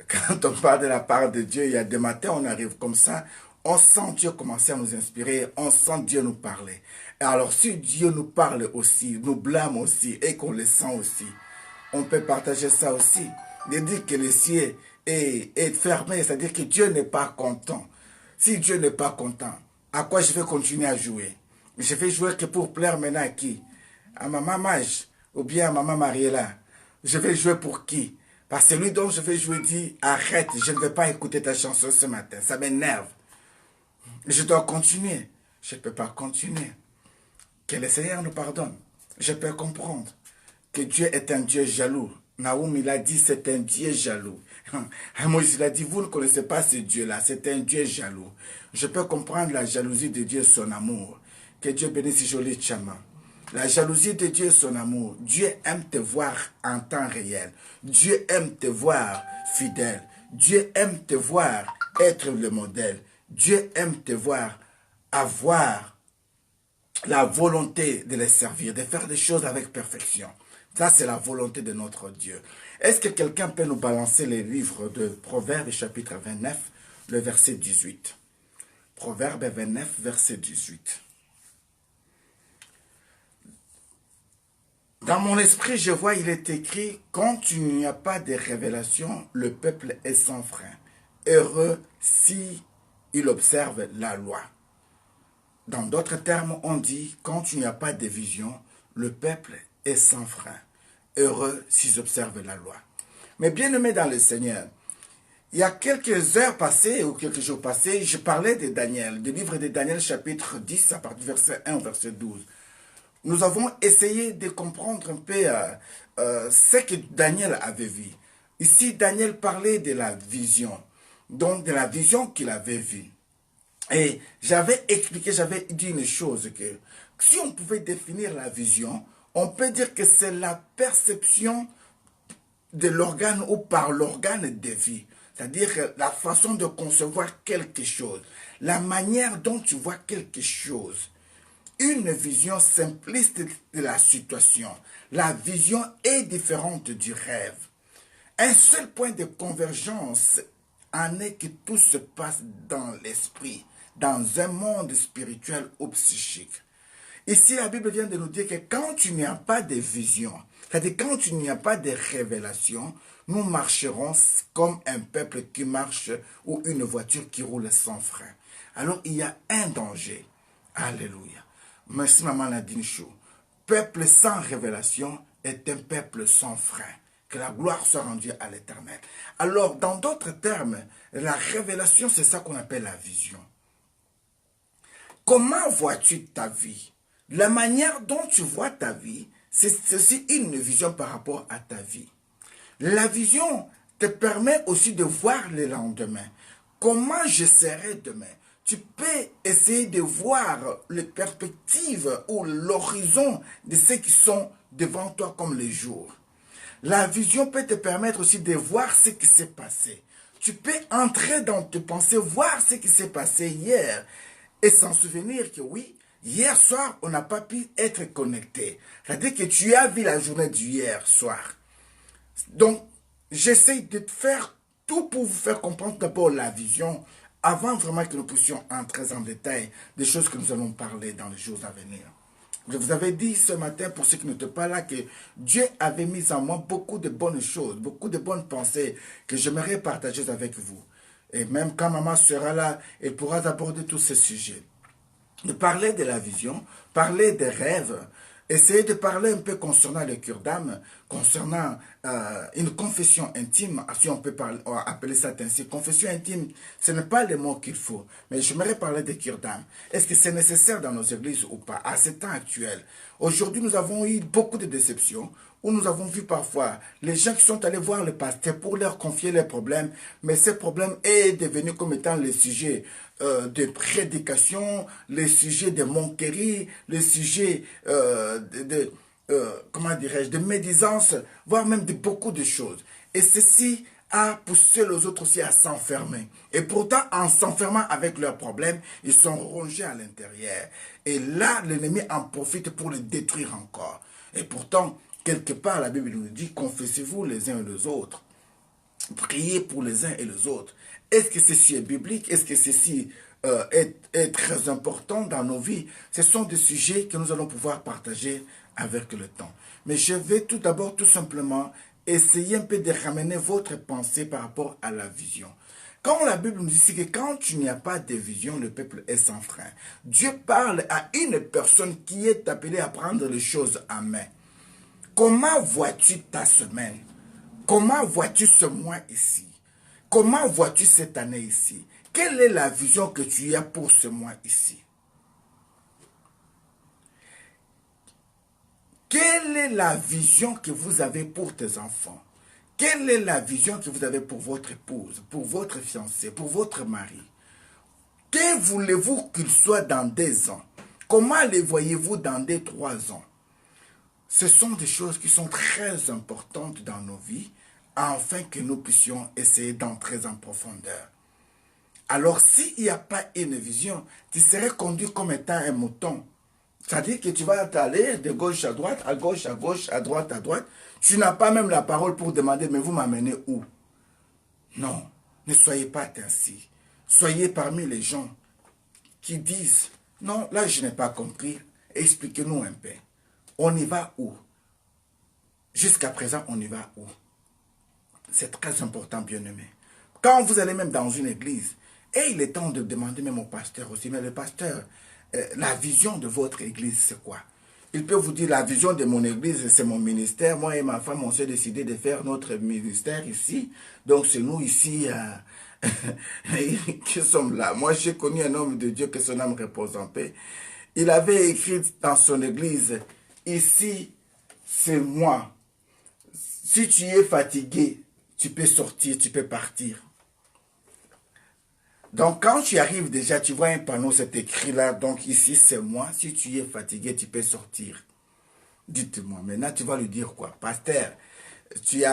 Quand on parle de la part de Dieu, il y a des matins, on arrive comme ça, on sent Dieu commencer à nous inspirer, on sent Dieu nous parler. Et alors, si Dieu nous parle aussi, nous blâme aussi, et qu'on le sent aussi, on peut partager ça aussi. De dire que le ciel est fermé, c'est-à-dire que Dieu n'est pas content. Si Dieu n'est pas content, à quoi je vais continuer à jouer? Je vais jouer que pour plaire maintenant à qui? À maman Mage ou bien à maman Mariella? Je vais jouer pour qui? Parce que celui dont je vais jouer dit, arrête, je ne vais pas écouter ta chanson ce matin, ça m'énerve. Je dois continuer. Je ne peux pas continuer. Que le Seigneur nous pardonne. Je peux comprendre que Dieu est un Dieu jaloux. Naoum, il a dit, c'est un Dieu jaloux. Moïse, il a dit, vous ne connaissez pas ce Dieu-là, c'est un Dieu jaloux. Je peux comprendre la jalousie de Dieu, son amour. Que Dieu bénisse Jolie Chama. La jalousie de Dieu, son amour. Dieu aime te voir en temps réel. Dieu aime te voir fidèle. Dieu aime te voir être le modèle. Dieu aime te voir avoir la volonté de les servir, de faire des choses avec perfection. Ça, c'est la volonté de notre Dieu. Est-ce que quelqu'un peut nous balancer les livres de Proverbes, chapitre 29, le verset 18? Proverbes 29, verset 18. Dans mon esprit, je vois, il est écrit, quand il n'y a pas de révélation, le peuple est sans frein. Heureux si il observe la loi. Dans d'autres termes, on dit, quand il n'y a pas de vision, le peuple est sans frein. Heureux s'ils observent la loi. Mais bien aimé dans le Seigneur, il y a quelques heures passées ou quelques jours passés, je parlais de Daniel, du livre de Daniel chapitre 10 à partir du verset 1 au verset 12. Nous avons essayé de comprendre un peu ce que Daniel avait vu. Ici, Daniel parlait de la vision, donc de la vision qu'il avait vue. Et j'avais expliqué, j'avais dit une chose, que si on pouvait définir la vision, on peut dire que c'est la perception de l'organe ou par l'organe de vie. C'est-à-dire la façon de concevoir quelque chose, la manière dont tu vois quelque chose. une vision simpliste de la situation. La vision est différente du rêve. Un seul point de convergence en est que tout se passe dans l'esprit, dans un monde spirituel ou psychique. Ici, la Bible vient de nous dire que quand tu n'y as pas de vision, c'est-à-dire quand tu n'y as pas de révélation, nous marcherons comme un peuple qui marche ou une voiture qui roule sans frein. Alors, il y a un danger. Alléluia. Merci, maman Nadine Chou. Peuple sans révélation est un peuple sans frein. Que la gloire soit rendue à l'Éternel. Alors, dans d'autres termes, la révélation, c'est ça qu'on appelle la vision. Comment vois-tu ta vie? La manière dont tu vois ta vie, c'est aussi une vision par rapport à ta vie. La vision te permet aussi de voir le lendemain. Comment je serai demain? Tu peux essayer de voir les perspectives ou l'horizon de ceux qui sont devant toi comme les jours. La vision peut te permettre aussi de voir ce qui s'est passé. Tu peux entrer dans tes pensées, voir ce qui s'est passé hier et s'en souvenir que oui, hier soir, on n'a pas pu être connecté. C'est-à-dire que tu as vu la journée d'hier soir. Donc, j'essaie de faire tout pour vous faire comprendre d'abord la vision avant vraiment que nous puissions entrer en détail des choses que nous allons parler dans les jours à venir. Je vous avais dit ce matin, pour ceux qui n'étaient pas là, que Dieu avait mis en moi beaucoup de bonnes choses, beaucoup de bonnes pensées que j'aimerais partager avec vous. Et même quand maman sera là, elle pourra aborder tous ces sujets. De parler de la vision, parler des rêves, essayer de parler un peu concernant le cure d'âme, concernant une confession intime, si on peut appeler ça ainsi. Confession intime, ce n'est pas le mot qu'il faut, mais j'aimerais parler de cure d'âme. Est-ce que c'est nécessaire dans nos églises ou pas, à ce temps actuel? Aujourd'hui, nous avons eu beaucoup de déceptions, où nous avons vu parfois les gens qui sont allés voir le pasteur pour leur confier leurs problèmes, mais ces problèmes est devenu comme étant le sujet de prédication, le sujet de moquerie, le sujet comment dirais-je, de médisance, voire même de beaucoup de choses. Et ceci a poussé les autres aussi à s'enfermer. Et pourtant, en s'enfermant avec leurs problèmes, ils sont rongés à l'intérieur. Et là, l'ennemi en profite pour les détruire encore. Et pourtant, quelque part, la Bible nous dit, confessez-vous les uns et les autres. Priez pour les uns et les autres. Est-ce que ceci est biblique? Est-ce que ceci est très important dans nos vies? Ce sont des sujets que nous allons pouvoir partager avec le temps. Mais je vais tout d'abord, tout simplement, essayer un peu de ramener votre pensée par rapport à la vision. Quand la Bible nous dit que quand tu n'y as pas de vision, le peuple est sans frein. Dieu parle à une personne qui est appelée à prendre les choses en main. Comment vois-tu ta semaine? Comment vois-tu ce mois ici? Comment vois-tu cette année ici? Quelle est la vision que tu as pour ce mois ici? Quelle est la vision que vous avez pour tes enfants? Quelle est la vision que vous avez pour votre épouse, pour votre fiancé, pour votre mari? Que voulez-vous qu'il soit dans 2 ans? Comment les voyez-vous dans 3 ans? Ce sont des choses qui sont très importantes dans nos vies, afin que nous puissions essayer d'entrer en profondeur. Alors, s'il n'y a pas une vision, tu serais conduit comme étant un mouton. C'est-à-dire que tu vas aller de gauche à droite, à gauche, à droite, à droite. Tu n'as pas même la parole pour demander, mais vous m'amenez où? Non, ne soyez pas ainsi. Soyez parmi les gens qui disent, non, là je n'ai pas compris, expliquez-nous un peu. On y va où? Jusqu'à présent, on y va où? C'est très important, bien-aimé. Quand vous allez même dans une église, et il est temps de demander même au pasteur aussi, mais le pasteur, la vision de votre église, c'est quoi? Il peut vous dire, la vision de mon église, c'est mon ministère. Moi et ma femme, on s'est décidé de faire notre ministère ici. Donc, c'est nous ici qui sommes là. Moi, j'ai connu un homme de Dieu, que son âme repose en paix. Il avait écrit dans son église, ici, c'est moi. Si tu es fatigué, tu peux sortir, tu peux partir. Donc, quand tu arrives déjà, tu vois un panneau, c'est écrit là. Donc, ici, c'est moi. Si tu es fatigué, tu peux sortir. Dites-moi, maintenant, tu vas lui dire quoi? Pasteur, tu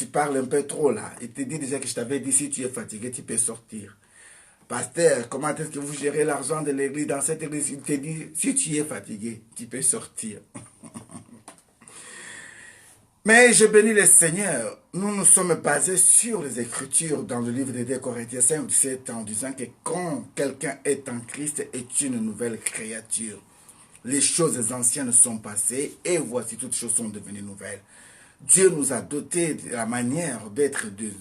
parles un peu trop là. Il te dit déjà que je t'avais dit, si tu es fatigué, tu peux sortir. pasteur, comment est-ce que vous gérez l'argent de l'église dans cette église? Il te dit, si tu es fatigué, tu peux sortir. Mais je bénis le Seigneur. Nous nous sommes basés sur les Écritures dans le livre de 2 Corinthiens 5, 17 en disant que quand quelqu'un est en Christ, est une nouvelle créature. Les choses anciennes sont passées et voici toutes choses sont devenues nouvelles. Dieu nous a dotés de la manière d'être des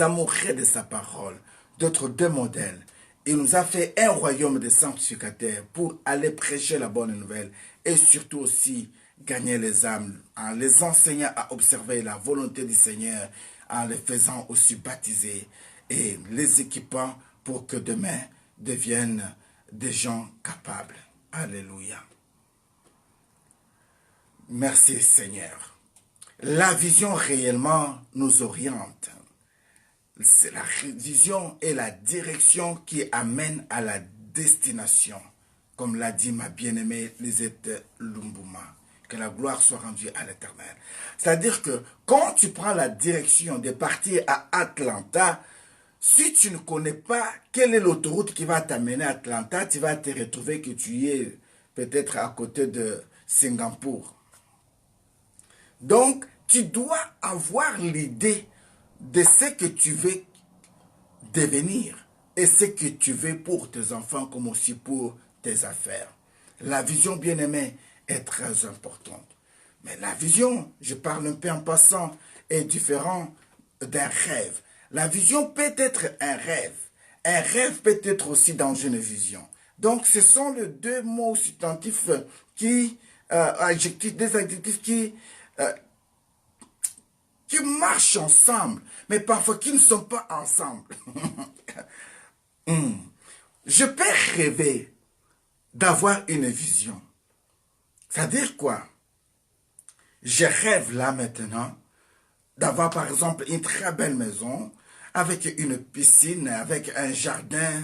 amoureux de sa parole, d'être deux modèles. Il nous a fait un royaume de sanctificateurs pour aller prêcher la bonne nouvelle et surtout aussi gagner les âmes en les enseignant à observer la volonté du Seigneur, en les faisant aussi baptiser et les équipant pour que demain deviennent des gens capables. Alléluia. Merci Seigneur. La vision réellement nous oriente. C'est la vision et la direction qui amènent à la destination. Comme l'a dit ma bien-aimée Lisette Lumbuma. Que la gloire soit rendue à l'Éternel. C'est-à-dire que quand tu prends la direction de partir à Atlanta, si tu ne connais pas quelle est l'autoroute qui va t'amener à Atlanta, tu vas te retrouver que tu es peut-être à côté de Singapour. Donc, tu dois avoir l'idée de ce que tu veux devenir et ce que tu veux pour tes enfants comme aussi pour tes affaires. La vision, bien-aimée, est très importante. Mais la vision, je parle un peu en passant, est différente d'un rêve. La vision peut être un rêve. Un rêve peut être aussi dans une vision. Donc, ce sont les deux mots substantifs qui, des adjectifs qui marchent ensemble, mais parfois qui ne sont pas ensemble. Je peux rêver d'avoir une vision. C'est-à-dire quoi? Je rêve là maintenant d'avoir par exemple une très belle maison avec une piscine, avec un jardin.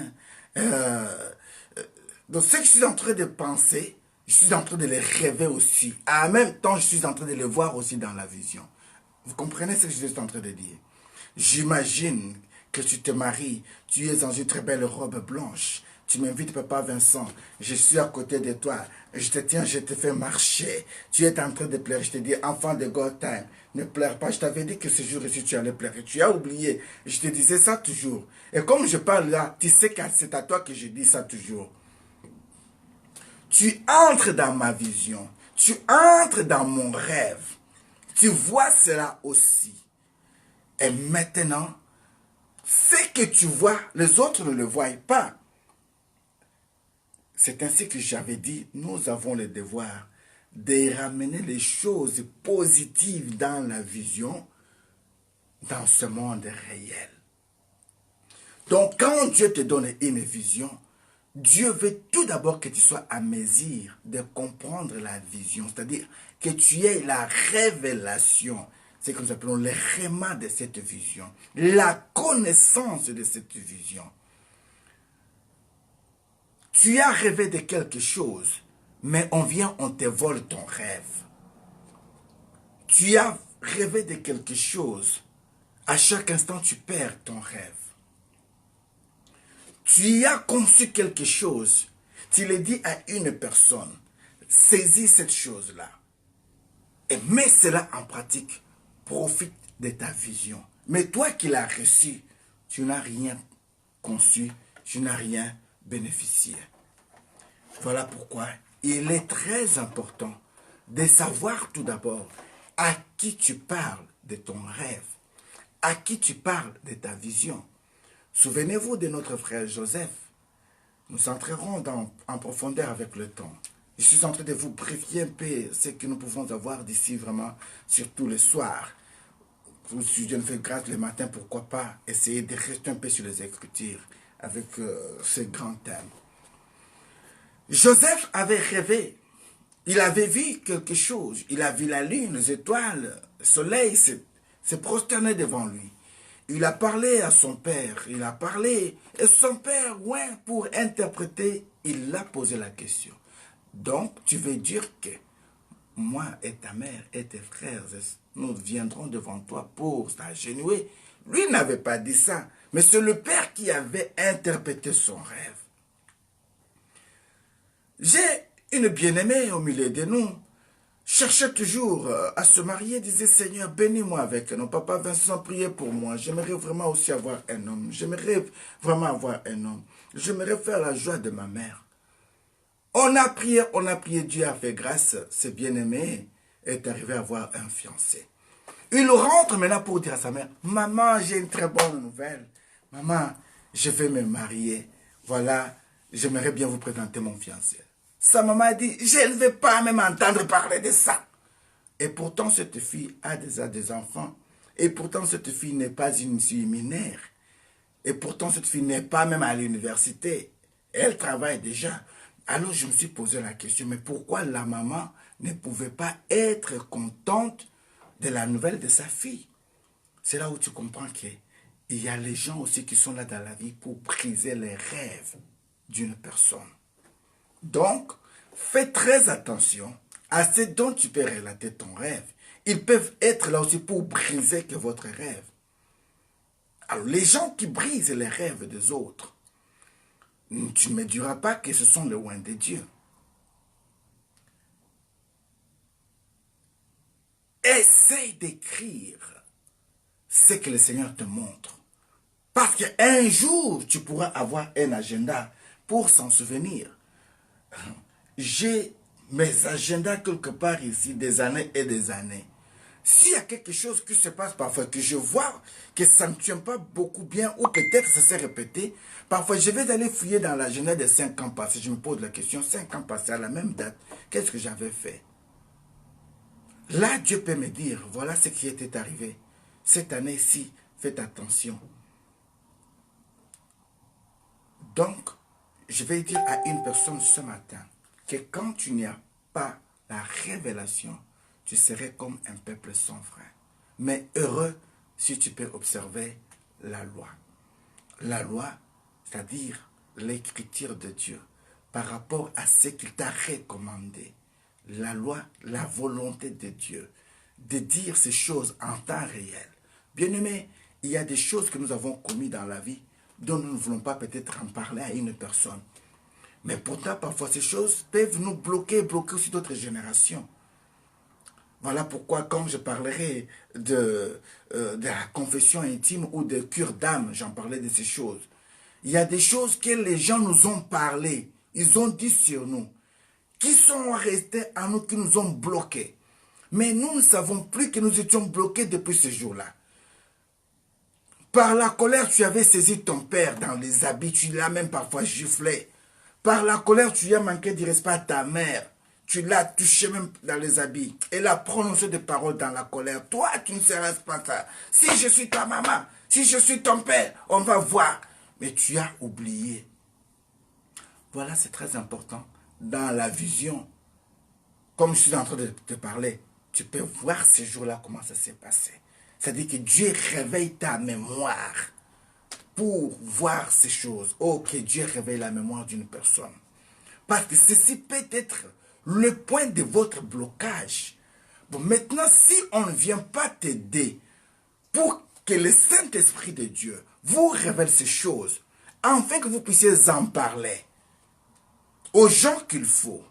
Donc ce que je suis en train de penser, je suis en train de les rêver aussi. En même temps, je suis en train de les voir aussi dans la vision. Vous comprenez ce que je suis en train de dire? J'imagine que tu te maries, tu es dans une très belle robe blanche. Tu m'invites, Papa Vincent, je suis à côté de toi, je te tiens, je te fais marcher. Tu es en train de pleurer, je te dis, enfant de God time, ne pleure pas. Je t'avais dit que ce jour-ci, tu allais pleurer. Tu as oublié, je te disais ça toujours. Et comme je parle là, tu sais que c'est à toi que je dis ça toujours. Tu entres dans ma vision, tu entres dans mon rêve. Tu vois cela aussi. Et maintenant, ce que tu vois, les autres ne le voient pas. C'est ainsi que j'avais dit, nous avons le devoir de ramener les choses positives dans la vision, dans ce monde réel. Donc, quand Dieu te donne une vision, Dieu veut tout d'abord que tu sois à mesure de comprendre la vision, c'est-à-dire que tu aies la révélation, c'est ce que nous appelons le réma de cette vision, la connaissance de cette vision. Tu as rêvé de quelque chose, mais on vient, on te vole ton rêve. Tu as rêvé de quelque chose, à chaque instant tu perds ton rêve. Tu as conçu quelque chose, tu le dis à une personne, saisis cette chose-là et mets cela en pratique, profite de ta vision. Mais toi qui l'as reçu, tu n'as rien conçu, tu n'as rien bénéficié. Voilà pourquoi il est très important de savoir tout d'abord à qui tu parles de ton rêve, à qui tu parles de ta vision. Souvenez-vous de notre frère Joseph. Nous entrerons en profondeur avec le temps. Je suis en train de vous briefer un peu ce que nous pouvons avoir d'ici vraiment, surtout le soir. Si je ne fais grâce le matin, pourquoi pas essayer de rester un peu sur les Écritures avec ce grand thème. Joseph avait rêvé. Il avait vu quelque chose. Il a vu la lune, les étoiles, le soleil se prosterner devant lui. Il a parlé à son père, il a parlé, et son père, ouais, pour interpréter, il a posé la question. Donc, tu veux dire que moi et ta mère et tes frères, nous viendrons devant toi pour s'agenouiller. Lui n'avait pas dit ça. Mais c'est le père qui avait interprété son rêve. J'ai une bien-aimée au milieu de nous, cherchait toujours à se marier, disait Seigneur, bénis-moi avec un homme. Papa Vincent, priez pour moi. J'aimerais vraiment aussi avoir un homme. J'aimerais vraiment avoir un homme. J'aimerais faire la joie de ma mère. On a prié, Dieu a fait grâce. Ce bien-aimé est arrivé à avoir un fiancé. Il rentre maintenant pour dire à sa mère, maman, j'ai une très bonne nouvelle. Maman, je vais me marier. Voilà, j'aimerais bien vous présenter mon fiancé. Sa maman a dit, je ne vais pas même entendre parler de ça. Et pourtant, cette fille a déjà des enfants. Et pourtant, cette fille n'est pas une fille mineure. Et pourtant, cette fille n'est pas même à l'université. Elle travaille déjà. Alors, je me suis posé la question, mais pourquoi la maman ne pouvait pas être contente de la nouvelle de sa fille? C'est là où tu comprends qu'il y a les gens aussi qui sont là dans la vie pour briser les rêves d'une personne. Donc, fais très attention à ce dont tu peux relater ton rêve. Ils peuvent être là aussi pour briser que votre rêve. Alors, les gens qui brisent les rêves des autres, tu ne me diras pas que ce sont les loin de Dieu. Essaye d'écrire ce que le Seigneur te montre. Parce qu'un jour, tu pourras avoir un agenda pour s'en souvenir. J'ai mes agendas quelque part ici, des années et des années. S'il y a quelque chose qui se passe parfois, que je vois que ça ne tient pas beaucoup bien, ou peut-être ça s'est répété, parfois je vais aller fouiller dans l'agenda de 5 ans passés. Je me pose la question, 5 ans passés à la même date, qu'est-ce que j'avais fait? Là, Dieu peut me dire, voilà ce qui était arrivé. Cette année-ci, faites attention. Donc, je vais dire à une personne ce matin que quand tu n'as pas la révélation, tu serais comme un peuple sans frein. Mais heureux si tu peux observer la loi. La loi, c'est-à-dire l'écriture de Dieu, par rapport à ce qu'il t'a recommandé. La loi, la volonté de Dieu, de dire ces choses en temps réel. Bien-aimé, il y a des choses que nous avons commises dans la vie dont nous ne voulons pas peut-être en parler à une personne. Mais pourtant, parfois, ces choses peuvent nous bloquer aussi d'autres générations. Voilà pourquoi, quand je parlerai de la confession intime ou de cure d'âme, j'en parlais de ces choses. Il y a des choses que les gens nous ont parlé, ils ont dit sur nous, qui sont restés à nous, qui nous ont bloqués. Mais nous ne savons plus que nous étions bloqués depuis ce jour-là. Par la colère, tu avais saisi ton père dans les habits, tu l'as même parfois giflé. Par la colère, tu as manqué de respect à ta mère. Tu l'as touché même dans les habits. Elle a prononcé des paroles dans la colère. Toi, tu ne seras pas ça. Si je suis ta maman, si je suis ton père, on va voir. Mais tu as oublié. Voilà, c'est très important. Dans la vision, comme je suis en train de te parler, tu peux voir ces jours-là comment ça s'est passé. C'est-à-dire que Dieu réveille ta mémoire pour voir ces choses. Oh, que Dieu réveille la mémoire d'une personne. Parce que ceci peut être le point de votre blocage. Bon, maintenant, si on ne vient pas t'aider pour que le Saint-Esprit de Dieu vous révèle ces choses, afin que vous puissiez en parler aux gens qu'il faut,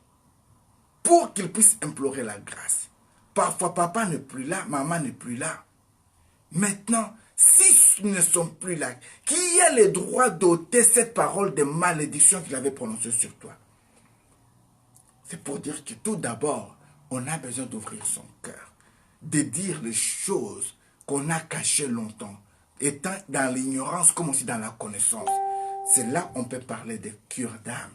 pour qu'ils puissent implorer la grâce. Parfois, papa n'est plus là, maman n'est plus là. Maintenant, s'ils ne sont plus là, qui a le droit d'ôter cette parole de malédiction qu'il avait prononcée sur toi? C'est pour dire que tout d'abord, on a besoin d'ouvrir son cœur, de dire les choses qu'on a cachées longtemps, étant dans l'ignorance comme aussi dans la connaissance. C'est là qu'on peut parler de cure d'âme.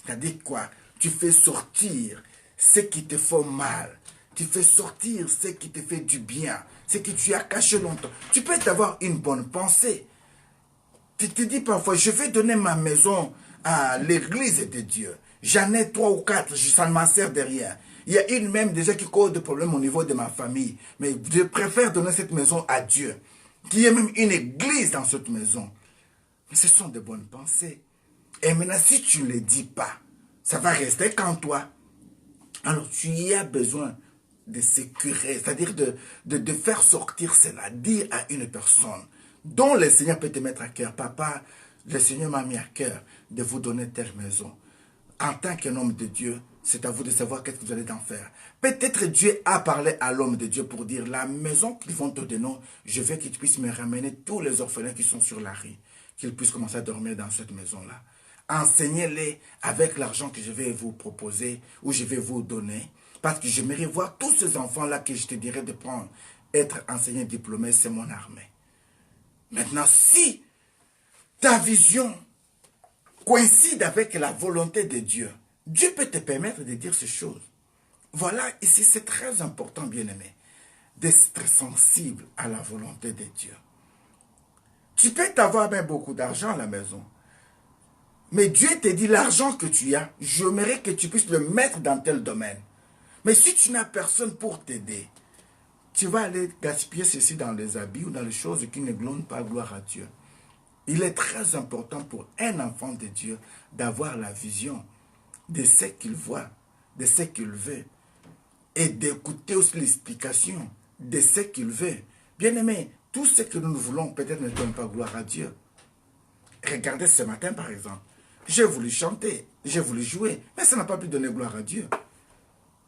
C'est-à-dire quoi? Tu fais sortir ce qui te fait mal. Tu fais sortir ce qui te fait du bien. Ce que tu as caché longtemps. Tu peux avoir une bonne pensée. Tu te dis parfois, je vais donner ma maison à l'église de Dieu. J'en ai 3 ou 4, ça ne m'en sert de rien. Il y a une même déjà qui cause des problèmes au niveau de ma famille. Mais je préfère donner cette maison à Dieu. Qu'il y ait même une église dans cette maison. Mais ce sont de bonnes pensées. Et maintenant, si tu ne le dis pas, ça va rester qu'en toi. Alors, tu y as besoin de sécuriser, c'est-à-dire de faire sortir cela, dire à une personne, dont le Seigneur peut te mettre à cœur. Papa, le Seigneur m'a mis à cœur de vous donner telle maison. En tant qu'un homme de Dieu, c'est à vous de savoir qu'est-ce que vous allez en faire. Peut-être Dieu a parlé à l'homme de Dieu pour dire, la maison qu'ils vont te donner, je veux que tu puisses me ramener tous les orphelins qui sont sur la rue, qu'ils puissent commencer à dormir dans cette maison-là. Enseignez-les avec l'argent que je vais vous proposer ou je vais vous donner. Parce que j'aimerais voir tous ces enfants-là que je te dirais de prendre, être enseignés, diplômés, c'est mon armée. Maintenant, si ta vision coïncide avec la volonté de Dieu, Dieu peut te permettre de dire ces choses. Voilà, ici c'est très important, bien-aimé, d'être sensible à la volonté de Dieu. Tu peux t'avoir même beaucoup d'argent à la maison. Mais Dieu te dit, l'argent que tu as, j'aimerais que tu puisses le mettre dans tel domaine. Mais si tu n'as personne pour t'aider, tu vas aller gaspiller ceci dans les habits ou dans les choses qui ne glorifient pas gloire à Dieu. Il est très important pour un enfant de Dieu d'avoir la vision de ce qu'il voit, de ce qu'il veut, et d'écouter aussi l'explication de ce qu'il veut. Bien-aimé, tout ce que nous voulons peut-être ne donne pas gloire à Dieu. Regardez ce matin par exemple, j'ai voulu chanter, j'ai voulu jouer, mais ça n'a pas pu donner gloire à Dieu.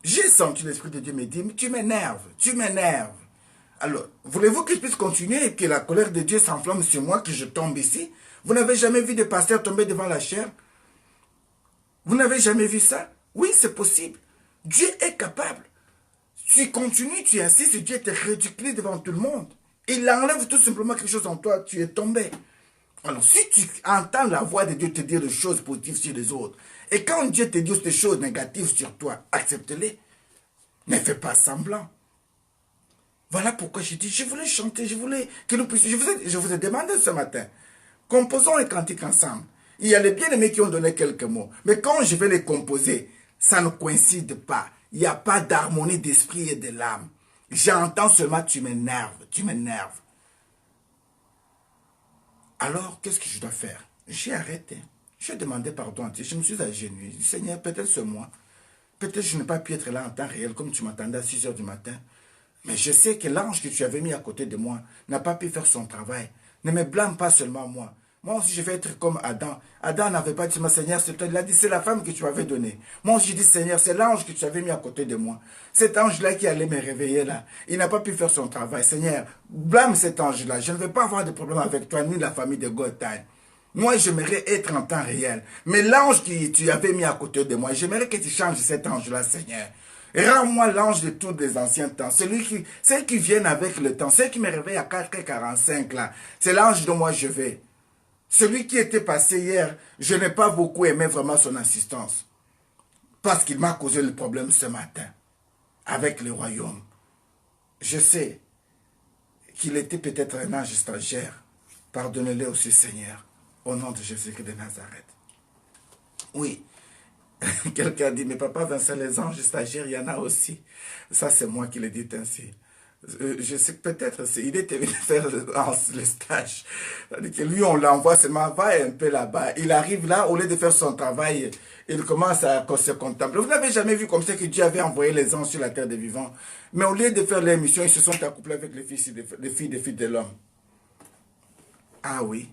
J'ai senti l'Esprit de Dieu me dire, tu m'énerves, tu m'énerves. Alors, voulez-vous que je puisse continuer et que la colère de Dieu s'enflamme sur moi, que je tombe ici? Vous n'avez jamais vu de pasteur tomber devant la chair? Vous n'avez jamais vu ça? Oui, c'est possible. Dieu est capable. Tu continues, tu insistes, Dieu te ridicule devant tout le monde. Il enlève tout simplement quelque chose en toi, tu es tombé. Alors, si tu entends la voix de Dieu te dire des choses positives sur les autres, et quand Dieu te dit des choses négatives sur toi, accepte-les. Ne fais pas semblant. Voilà pourquoi je dis, je voulais chanter, je voulais que nous puissions... Je vous ai demandé ce matin, composons les cantiques ensemble. Il y a les bien-aimés qui ont donné quelques mots, mais quand je vais les composer, ça ne coïncide pas. Il n'y a pas d'harmonie d'esprit et de l'âme. J'entends seulement, tu m'énerves, tu m'énerves. Alors, qu'est-ce que je dois faire? J'ai arrêté. J'ai demandé pardon à Dieu. Je me suis agenouillé. Seigneur, peut-être c'est moi. Peut-être je n'ai pas pu être là en temps réel comme tu m'attendais à 6 heures du matin. Mais je sais que l'ange que tu avais mis à côté de moi n'a pas pu faire son travail. Ne me blâme pas seulement moi. Moi aussi, je vais être comme Adam. Adam n'avait pas dit, Seigneur, c'est toi. Il a dit, c'est la femme que tu m'avais donnée. Moi aussi, je dis, Seigneur, c'est l'ange que tu avais mis à côté de moi. Cet ange-là qui allait me réveiller là, il n'a pas pu faire son travail. Seigneur, blâme cet ange-là. Je ne veux pas avoir de problème avec toi, ni la famille de Gotham. Moi, j'aimerais être en temps réel. Mais l'ange que tu avais mis à côté de moi, j'aimerais que tu changes cet ange-là, Seigneur. Rends-moi l'ange de tous les anciens temps. Ceux qui viennent avec le temps. Ceux qui me réveillent à 4h45 là. C'est l'ange dont moi je vais. Celui qui était passé hier, je n'ai pas beaucoup aimé vraiment son assistance. Parce qu'il m'a causé le problème ce matin. Avec le royaume. Je sais qu'il était peut-être un ange stagiaire. Pardonnez-le aussi, Seigneur. Au nom de Jésus-Christ de Nazareth. Oui. Quelqu'un a dit, mais papa Vincent, les anges stagiaires, il y en a aussi. Ça, c'est moi qui l'ai dit ainsi. Je sais que peut-être, il était venu faire le stage. Que lui, on l'envoie seulement, va un peu là-bas. Il arrive là, au lieu de faire son travail, il commence à se contempler. Vous n'avez jamais vu comme ça que Dieu avait envoyé les anges sur la terre des vivants. Mais au lieu de faire leur mission, ils se sont accouplés avec les filles de l'homme. Ah oui.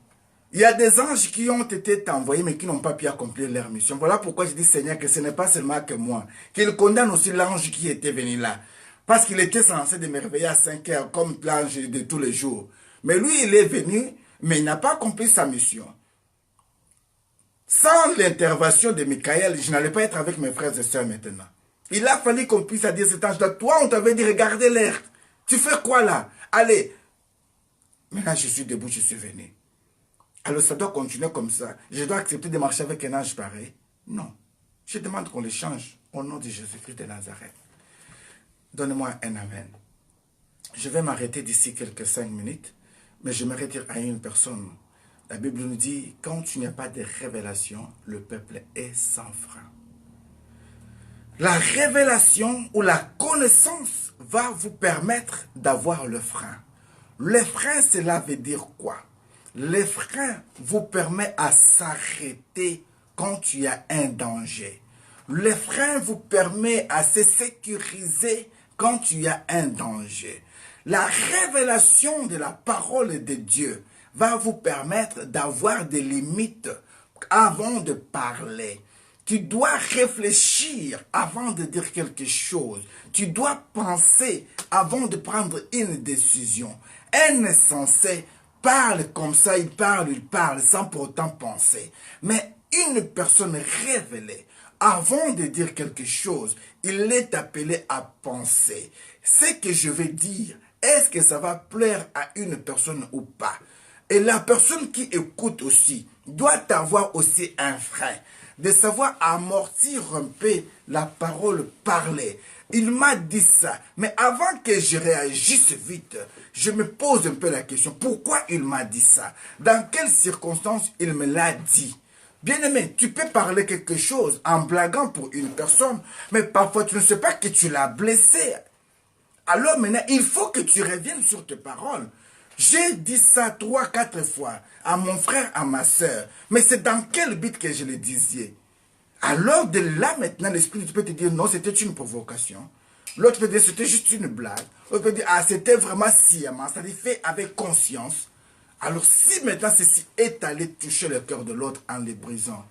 Il y a des anges qui ont été envoyés mais qui n'ont pas pu accomplir leur mission. Voilà pourquoi je dis, Seigneur, que ce n'est pas seulement que moi. Qu'il condamne aussi l'ange qui était venu là. Parce qu'il était censé de me réveiller à 5 heures comme l'ange de tous les jours. Mais lui, il est venu, mais il n'a pas accompli sa mission. Sans l'intervention de Michael, je n'allais pas être avec mes frères et sœurs maintenant. Il a fallu qu'on puisse dire cet ange-là. Toi, on t'avait dit, regardez l'air. Tu fais quoi là? Allez. Maintenant, je suis debout, je suis venu. Alors ça doit continuer comme ça. Je dois accepter de marcher avec un ange pareil? Non. Je demande qu'on le change au nom de Jésus-Christ de Nazareth. Donnez-moi un amen. Je vais m'arrêter d'ici quelques 5 minutes, mais je me retire à une personne. La Bible nous dit, quand tu n'as pas de révélation, le peuple est sans frein. La révélation ou la connaissance va vous permettre d'avoir le frein. Le frein, cela veut dire quoi? Le frein vous permet à s'arrêter quand il y a un danger. Le frein vous permet à se sécuriser quand il y a un danger. La révélation de la parole de Dieu va vous permettre d'avoir des limites avant de parler. Tu dois réfléchir avant de dire quelque chose. Tu dois penser avant de prendre une décision. Un insensé parle comme ça, il parle sans pour autant penser. Mais une personne révélée, avant de dire quelque chose, il est appelé à penser. Ce que je vais dire, est-ce que ça va plaire à une personne ou pas? Et la personne qui écoute aussi doit avoir aussi un frein, de savoir amortir un peu la parole parlée. Il m'a dit ça, mais avant que je réagisse vite, je me pose un peu la question, pourquoi il m'a dit ça? Dans quelles circonstances il me l'a dit? Bien-aimé, tu peux parler quelque chose en blaguant pour une personne, mais parfois tu ne sais pas que tu l'as blessé. Alors maintenant, il faut que tu reviennes sur tes paroles. J'ai dit ça 3, 4 fois à mon frère, à ma soeur. Mais c'est dans quel but que je le disais? Alors de là maintenant, l'esprit peut te dire non, c'était une provocation. L'autre peut dire c'était juste une blague. L'autre peut dire ah, c'était vraiment sciemment, ça dit fait avec conscience. Alors si maintenant ceci est allé toucher le cœur de l'autre en les brisant,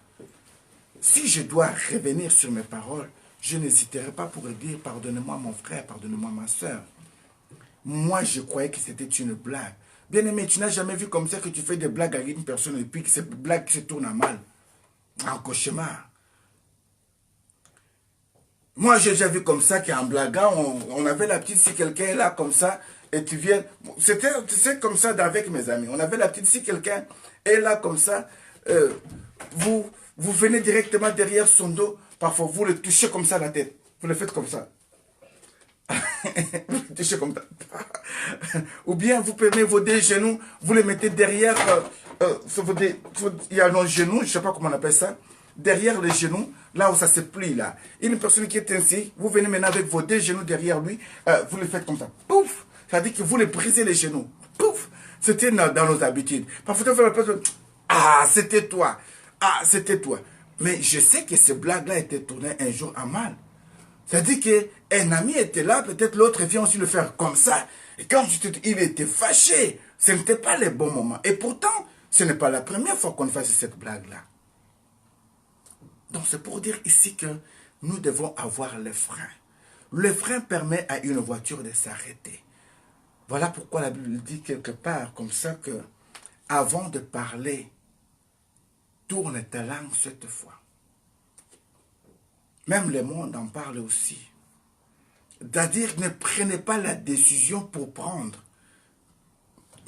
si je dois revenir sur mes paroles, je n'hésiterai pas pour dire pardonnez-moi mon frère, pardonnez-moi ma soeur. Moi, je croyais que c'était une blague. Bien-aimé, tu n'as jamais vu comme ça que tu fais des blagues avec une personne et puis que cette blague se tourne à mal, en cauchemar. Moi, j'ai déjà vu comme ça qu'en blaguant, on avait la petite, si quelqu'un est là comme ça, et tu viens... C'est comme ça avec mes amis. On avait la petite, si quelqu'un est là comme ça, vous venez directement derrière son dos, parfois vous le touchez comme ça la tête. Vous le faites comme ça. Vous le touchez comme ça. Ou bien vous prenez vos deux genoux, vous les mettez derrière, il y a nos genoux, je ne sais pas comment on appelle ça, derrière les genoux, là où ça se plie là. Une personne qui est ainsi, vous venez maintenant avec vos deux genoux derrière lui, vous le faites comme ça. Pouf! Ça veut dire que vous les brisez les genoux. Pouf! C'était dans nos habitudes. Parfois, la personne, ah, c'était toi. Ah, c'était toi. Mais je sais que ces blagues-là étaient tournées un jour à mal. C'est-à-dire qu'un ami était là, peut-être l'autre vient aussi le faire comme ça. Et quand il était fâché, ce n'était pas le bon moment. Et pourtant, ce n'est pas la première fois qu'on fasse cette blague-là. Donc c'est pour dire ici que nous devons avoir le frein. Le frein permet à une voiture de s'arrêter. Voilà pourquoi la Bible dit quelque part comme ça que avant de parler, tourne ta langue 7 fois. Même le monde en parle aussi. C'est-à-dire, ne prenez pas la décision pour prendre.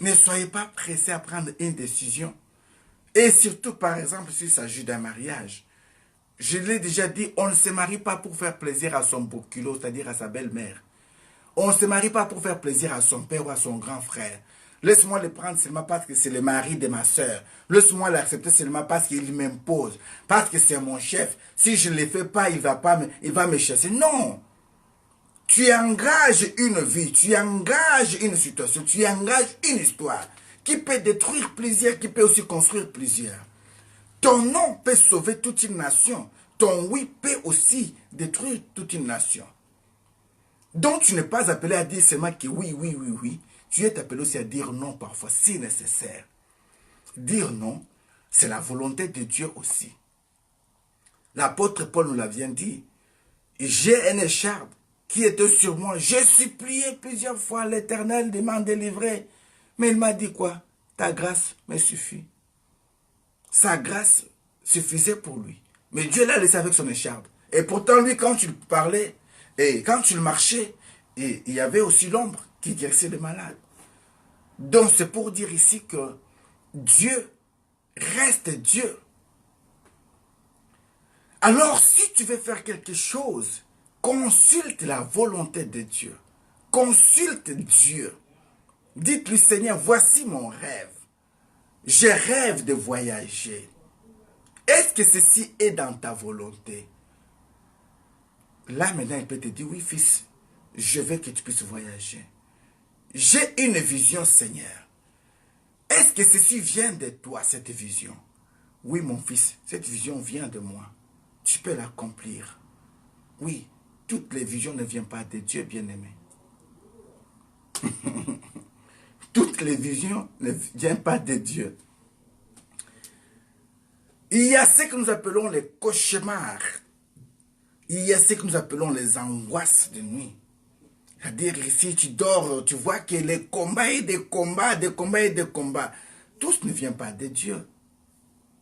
Ne soyez pas pressés à prendre une décision. Et surtout, par exemple, s'il s'agit d'un mariage. Je l'ai déjà dit, on ne se marie pas pour faire plaisir à son beau culot, c'est-à-dire à sa belle-mère. On ne se marie pas pour faire plaisir à son père ou à son grand frère. Laisse-moi le prendre seulement parce que c'est le mari de ma soeur. Laisse-moi l'accepter seulement parce qu'il m'impose. Parce que c'est mon chef. Si je ne le fais pas, il va me chasser. Non. Tu engages une vie, tu engages une situation, tu engages une histoire qui peut détruire plusieurs, qui peut aussi construire plusieurs. Ton non peut sauver toute une nation. Ton oui peut aussi détruire toute une nation. Donc tu n'es pas appelé à dire seulement que oui, oui, oui, oui. Tu es appelé aussi à dire non parfois, si nécessaire. Dire non, c'est la volonté de Dieu aussi. L'apôtre Paul nous l'a bien dit. J'ai une écharpe qui était sur moi. J'ai supplié plusieurs fois l'Éternel de m'en délivrer. Mais il m'a dit quoi? Ta grâce me suffit. Sa grâce suffisait pour lui. Mais Dieu l'a laissé avec son écharpe. Et pourtant, lui, quand tu parlais, et quand tu marchais, il y avait aussi l'ombre qui guérissait les malades. Donc, c'est pour dire ici que Dieu reste Dieu. Alors, si tu veux faire quelque chose, consulte la volonté de Dieu. Consulte Dieu. Dites-lui, Seigneur, voici mon rêve. Je rêve de voyager. Est-ce que ceci est dans ta volonté? Là, maintenant, il peut te dire, oui, fils, je veux que tu puisses voyager. J'ai une vision, Seigneur. Est-ce que ceci vient de toi, cette vision? Oui, mon fils, cette vision vient de moi. Tu peux l'accomplir. Oui, toutes les visions ne viennent pas de Dieu, bien-aimé. Toutes toutes les visions ne viennent pas de Dieu. Il y a ce que nous appelons les cauchemars. Il y a ce que nous appelons les angoisses de nuit. C'est-à-dire, si tu dors, tu vois que les combats et des combats, des combats et des combats, tous ne viennent pas de Dieu.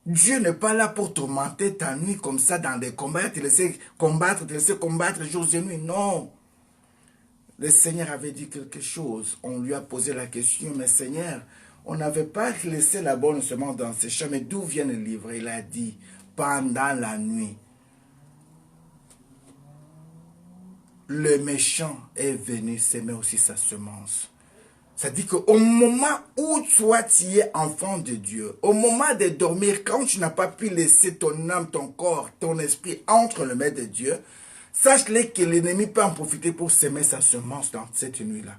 Dieu n'est pas là pour tourmenter ta nuit comme ça dans des combats, te laisser combattre jour et nuit. Non. Le Seigneur avait dit quelque chose. On lui a posé la question, mais Seigneur, on n'avait pas laissé la bonne semence dans ses champs, mais d'où vient le livre? Il a dit, pendant la nuit, le méchant est venu s'aimer aussi sa semence. C'est-à-dire qu'au moment où toi tu es enfant de Dieu, au moment de dormir, quand tu n'as pas pu laisser ton âme, ton corps, ton esprit entre les mains de Dieu, sache-le que l'ennemi peut en profiter pour s'aimer sa semence dans cette nuit-là.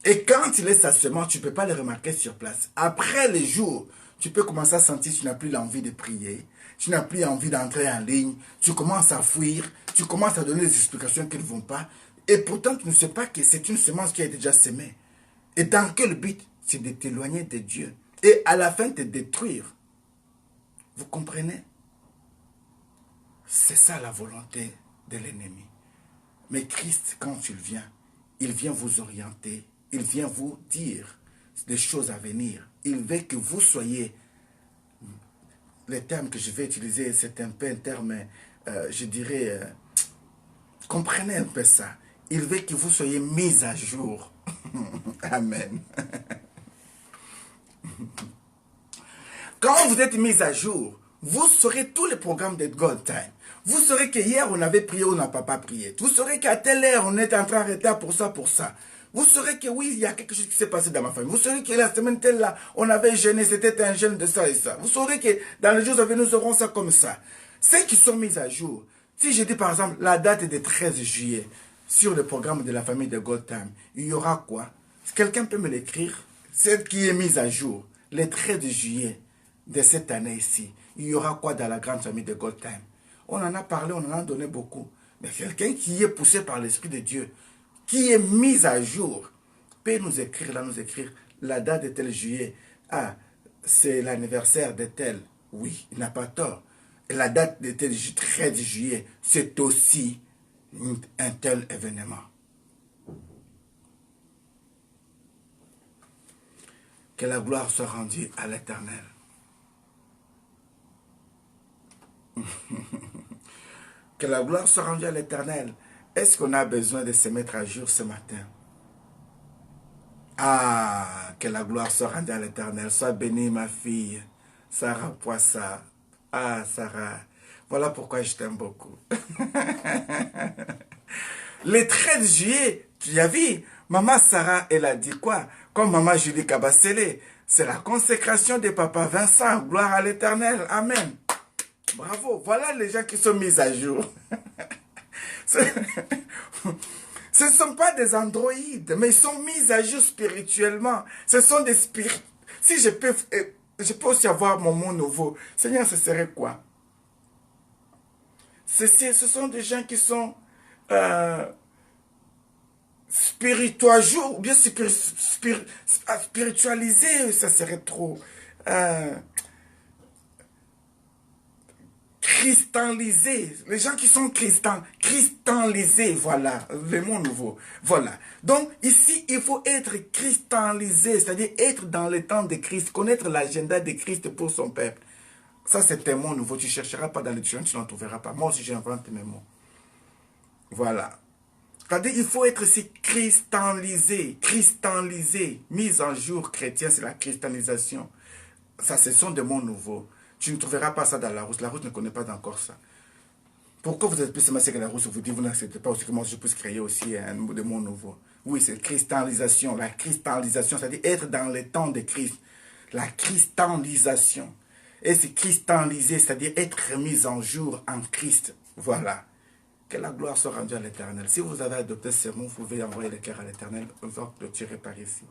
Et quand il est sa semence, tu ne peux pas le remarquer sur place. Après les jours, tu peux commencer à sentir que tu n'as plus l'envie de prier, tu n'as plus envie d'entrer en ligne, tu commences à fuir, tu commences à donner des explications qui ne vont pas, et pourtant tu ne sais pas que c'est une semence qui a été déjà semée. Et dans quel but? C'est de t'éloigner de Dieu. Et à la fin, te détruire. Vous comprenez? C'est ça la volonté de l'ennemi. Mais Christ, quand il vient vous orienter. Il vient vous dire des choses à venir. Il veut que vous soyez... Le terme que je vais utiliser, c'est un peu un terme, je dirais... comprenez un peu ça. Il veut que vous soyez mis à jour. Amen. Quand vous êtes mis à jour, vous saurez tous les programmes de God Time. Vous saurez que hier on avait prié ou on n'a pas prié. Vous saurez qu'à telle heure on est en train d'arrêter pour ça, pour ça. Vous saurez que oui, il y a quelque chose qui s'est passé dans ma famille. Vous saurez que la semaine telle là, on avait jeûné, c'était un jeûne de ça et ça. Vous saurez que dans les jours à venir, nous aurons ça comme ça. Ceux qui sont mis à jour, si je dis par exemple la date est de 13 juillet, sur le programme de la famille de God Time, il y aura quoi? Quelqu'un peut me l'écrire? Celle qui est mise à jour, le 13 juillet de cette année ici, il y aura quoi dans la grande famille de God Time? On en a parlé, on en a donné beaucoup. Mais quelqu'un qui est poussé par l'Esprit de Dieu, qui est mis à jour, peut nous écrire la date de tel juillet. Ah, c'est l'anniversaire de tel. Oui, il n'a pas tort. Et la date de tel 13 juillet, c'est aussi un tel événement. Que la gloire soit rendue à l'Éternel. Que la gloire soit rendue à l'Éternel. Est-ce qu'on a besoin de se mettre à jour ce matin? Ah, que la gloire soit rendue à l'Éternel. Sois bénie, ma fille. Sarah Poissa. Ah, Sarah. Voilà pourquoi je t'aime beaucoup. Le 13 juillet, tu as vu, maman Sarah, elle a dit quoi? Comme maman Julie Kabasele, c'est la consécration de papa Vincent. Gloire à l'Éternel. Amen. Bravo. Voilà les gens qui sont mis à jour. Ce ne sont pas des androïdes, mais ils sont mis à jour spirituellement. Ce sont des spirites. Si je peux aussi avoir mon mot nouveau, Seigneur, ce serait quoi? Ce sont des gens qui sont spiritualisés, ou bien spiritualisés, ça serait trop... cristallisés, les gens qui sont cristallisés, voilà, le mot nouveau, voilà. Donc, ici, il faut être cristallisé, c'est-à-dire être dans le temps de Christ, connaître l'agenda de Christ pour son peuple. Ça, c'est un mot nouveau, tu ne chercheras pas dans les dictionnaires, tu n'en trouveras pas. Moi aussi, j'invente mes mots. Voilà. C'est-à-dire, il faut être ici cristallisé, mise en jour chrétien, c'est la cristallisation. Ça, ce sont des mots nouveaux. Tu ne trouveras pas ça dans la Rousse. La Rousse ne connaît pas encore ça. Pourquoi vous êtes plus massé que la Rousse? Vous dites, vous n'acceptez pas aussi que moi je puisse créer aussi un mot de mot nouveau. Oui, c'est cristallisation. La cristallisation, c'est-à-dire être dans le temps de Christ. La cristallisation. Et c'est cristalliser, c'est-à-dire être mis en jour en Christ. Voilà. Que la gloire soit rendue à l'Éternel. Si vous avez adopté ce mot, vous pouvez envoyer le cœur à l'Éternel. On va le tirer par ici.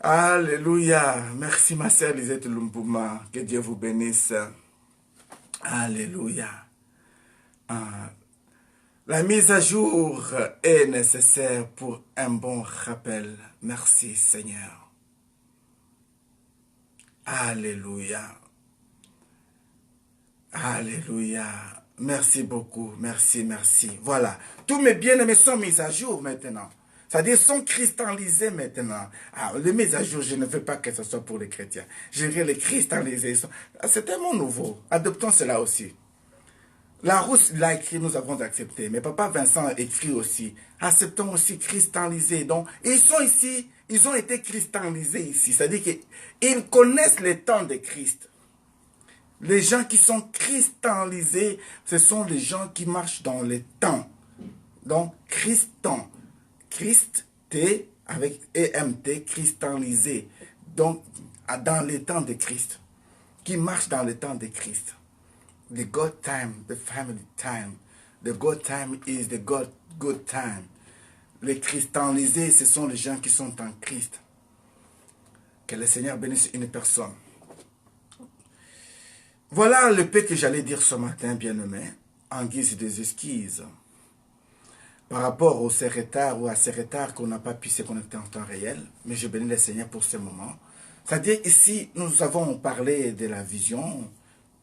Alléluia. Merci ma sœur Lisette Lumbouma. Que Dieu vous bénisse. Alléluia. La mise à jour est nécessaire pour un bon rappel. Merci Seigneur. Alléluia. Alléluia. Merci beaucoup. Merci, merci. Voilà. Tous mes bien-aimés sont mis à jour maintenant. C'est-à-dire sont cristallisés maintenant. Ah, les mises à jour, je ne veux pas que ce soit pour les chrétiens. Je vais les cristalliser. C'est tellement nouveau. Adoptons cela aussi. La Rousse l'a écrit, nous avons accepté. Mais papa Vincent a écrit aussi. Acceptons aussi cristallisés. Donc, ils sont ici, ils ont été cristallisés ici. C'est-à-dire qu'ils connaissent les temps de Christ. Les gens qui sont cristallisés, ce sont les gens qui marchent dans les temps. Donc, Christan. Christ, T, avec EMT, cristallisé. Donc, dans les temps de Christ. Qui marchent dans les temps de Christ. The God time, the family time. The God time is the good time. Les cristallisés, ce sont les gens qui sont en Christ. Que le Seigneur bénisse une personne. Voilà le peu que j'allais dire ce matin, bien-aimé, en guise des excuses. Par rapport au secrétaire ou à secrétaire qu'on n'a pas pu se connecter en temps réel. Mais je bénis le Seigneur pour ce moment. C'est-à-dire ici, nous avons parlé de la vision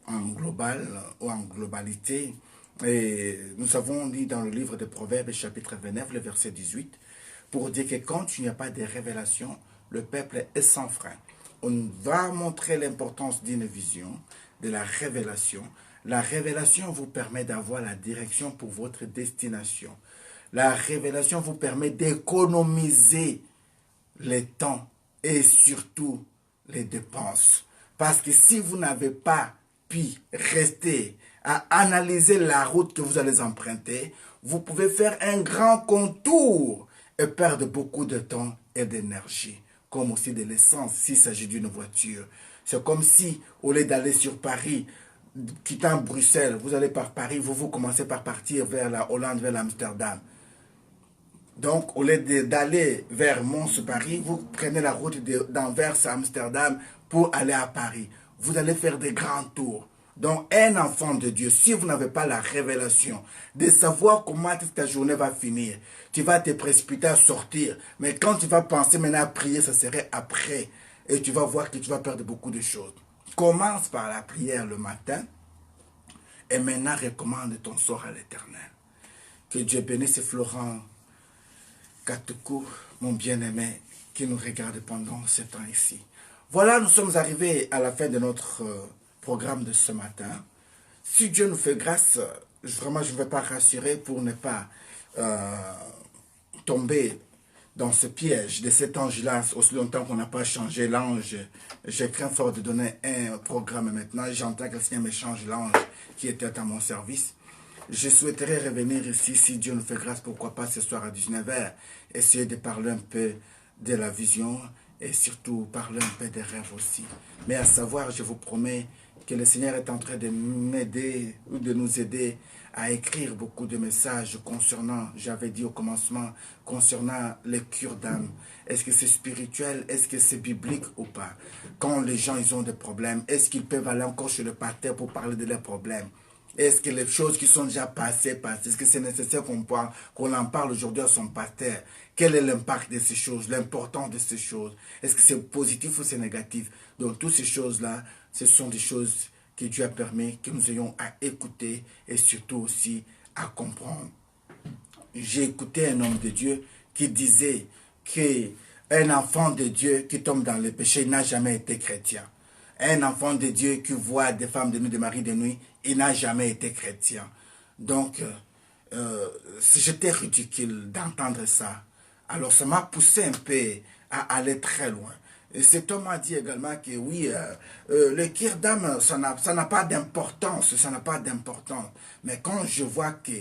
en global ou en globalité. Et nous avons dit dans le livre de Proverbes, chapitre 29, le verset 18, pour dire que quand il n'y a pas de révélation, le peuple est sans frein. On va montrer l'importance d'une vision, de la révélation. La révélation vous permet d'avoir la direction pour votre destination. La révélation vous permet d'économiser les temps et surtout les dépenses. Parce que si vous n'avez pas pu rester à analyser la route que vous allez emprunter, vous pouvez faire un grand contour et perdre beaucoup de temps et d'énergie, comme aussi de l'essence s'il s'agit d'une voiture. C'est comme si, au lieu d'aller sur Paris, quittant Bruxelles, vous allez par Paris, vous commencez par partir vers la Hollande, vers l'Amsterdam. Donc, au lieu d'aller vers Mons-Paris, vous prenez la route d'Anvers à Amsterdam pour aller à Paris. Vous allez faire des grands tours. Donc, un enfant de Dieu, si vous n'avez pas la révélation de savoir comment ta journée va finir, tu vas te précipiter à sortir. Mais quand tu vas penser maintenant à prier, ça serait après. Et tu vas voir que tu vas perdre beaucoup de choses. Commence par la prière le matin. Et maintenant, recommande ton sort à l'Éternel. Que Dieu bénisse Florent Katoukou, mon bien-aimé, qui nous regarde pendant ce temps ici. Voilà, nous sommes arrivés à la fin de notre programme de ce matin. Si Dieu nous fait grâce, vraiment je ne vais pas rassurer pour ne pas tomber dans ce piège de cet ange-là, aussi longtemps qu'on n'a pas changé l'ange. J'ai craint fort de donner un programme maintenant. J'entends que le Seigneur me change l'ange qui était à mon service. Je souhaiterais revenir ici, si Dieu nous fait grâce, pourquoi pas ce soir à 19h, essayer de parler un peu de la vision et surtout parler un peu des rêves aussi. Mais à savoir, je vous promets que le Seigneur est en train de m'aider ou de nous aider à écrire beaucoup de messages concernant, j'avais dit au commencement, concernant les cures d'âme. Est-ce que c'est spirituel? Est-ce que c'est biblique ou pas? Quand les gens ils ont des problèmes, est-ce qu'ils peuvent aller encore chez le pasteur pour parler de leurs problèmes? Est-ce que les choses qui sont déjà passées, est-ce que c'est nécessaire qu'on en parle aujourd'hui à son pasteur? Quel est l'impact de ces choses, l'importance de ces choses? Est-ce que c'est positif ou c'est négatif? Donc, toutes ces choses-là, ce sont des choses que Dieu a permis que nous ayons à écouter et surtout aussi à comprendre. J'ai écouté un homme de Dieu qui disait qu'un enfant de Dieu qui tombe dans le péché n'a jamais été chrétien. Un enfant de Dieu qui voit des femmes de nuit, des maris de nuit, il n'a jamais été chrétien. Donc, j'étais ridicule d'entendre ça. Alors, ça m'a poussé un peu à aller très loin. Et cet homme a dit également que oui, le kir d'âme, ça n'a pas d'importance, ça n'a pas d'importance. Mais quand je vois que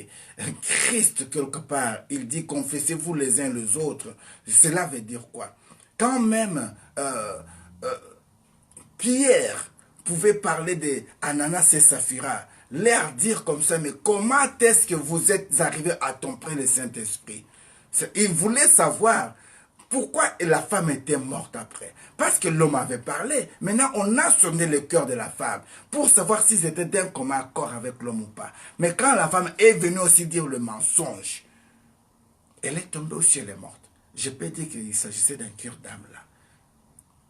Christ, quelque part, il dit confessez-vous les uns les autres, cela veut dire quoi? Quand même, Pierre pouvait parler de Ananas et Saphira, leur dire comme ça, mais comment est-ce que vous êtes arrivés à tromper le Saint-Esprit? Il voulait savoir Pourquoi la femme était morte après? Parce que l'homme avait parlé. Maintenant, on a sonné le cœur de la femme pour savoir s'ils étaient d'un commun accord avec l'homme ou pas. Mais quand la femme est venue aussi dire le mensonge, elle est tombée aussi, elle est morte. Je peux dire qu'il s'agissait d'un cure d'âme là.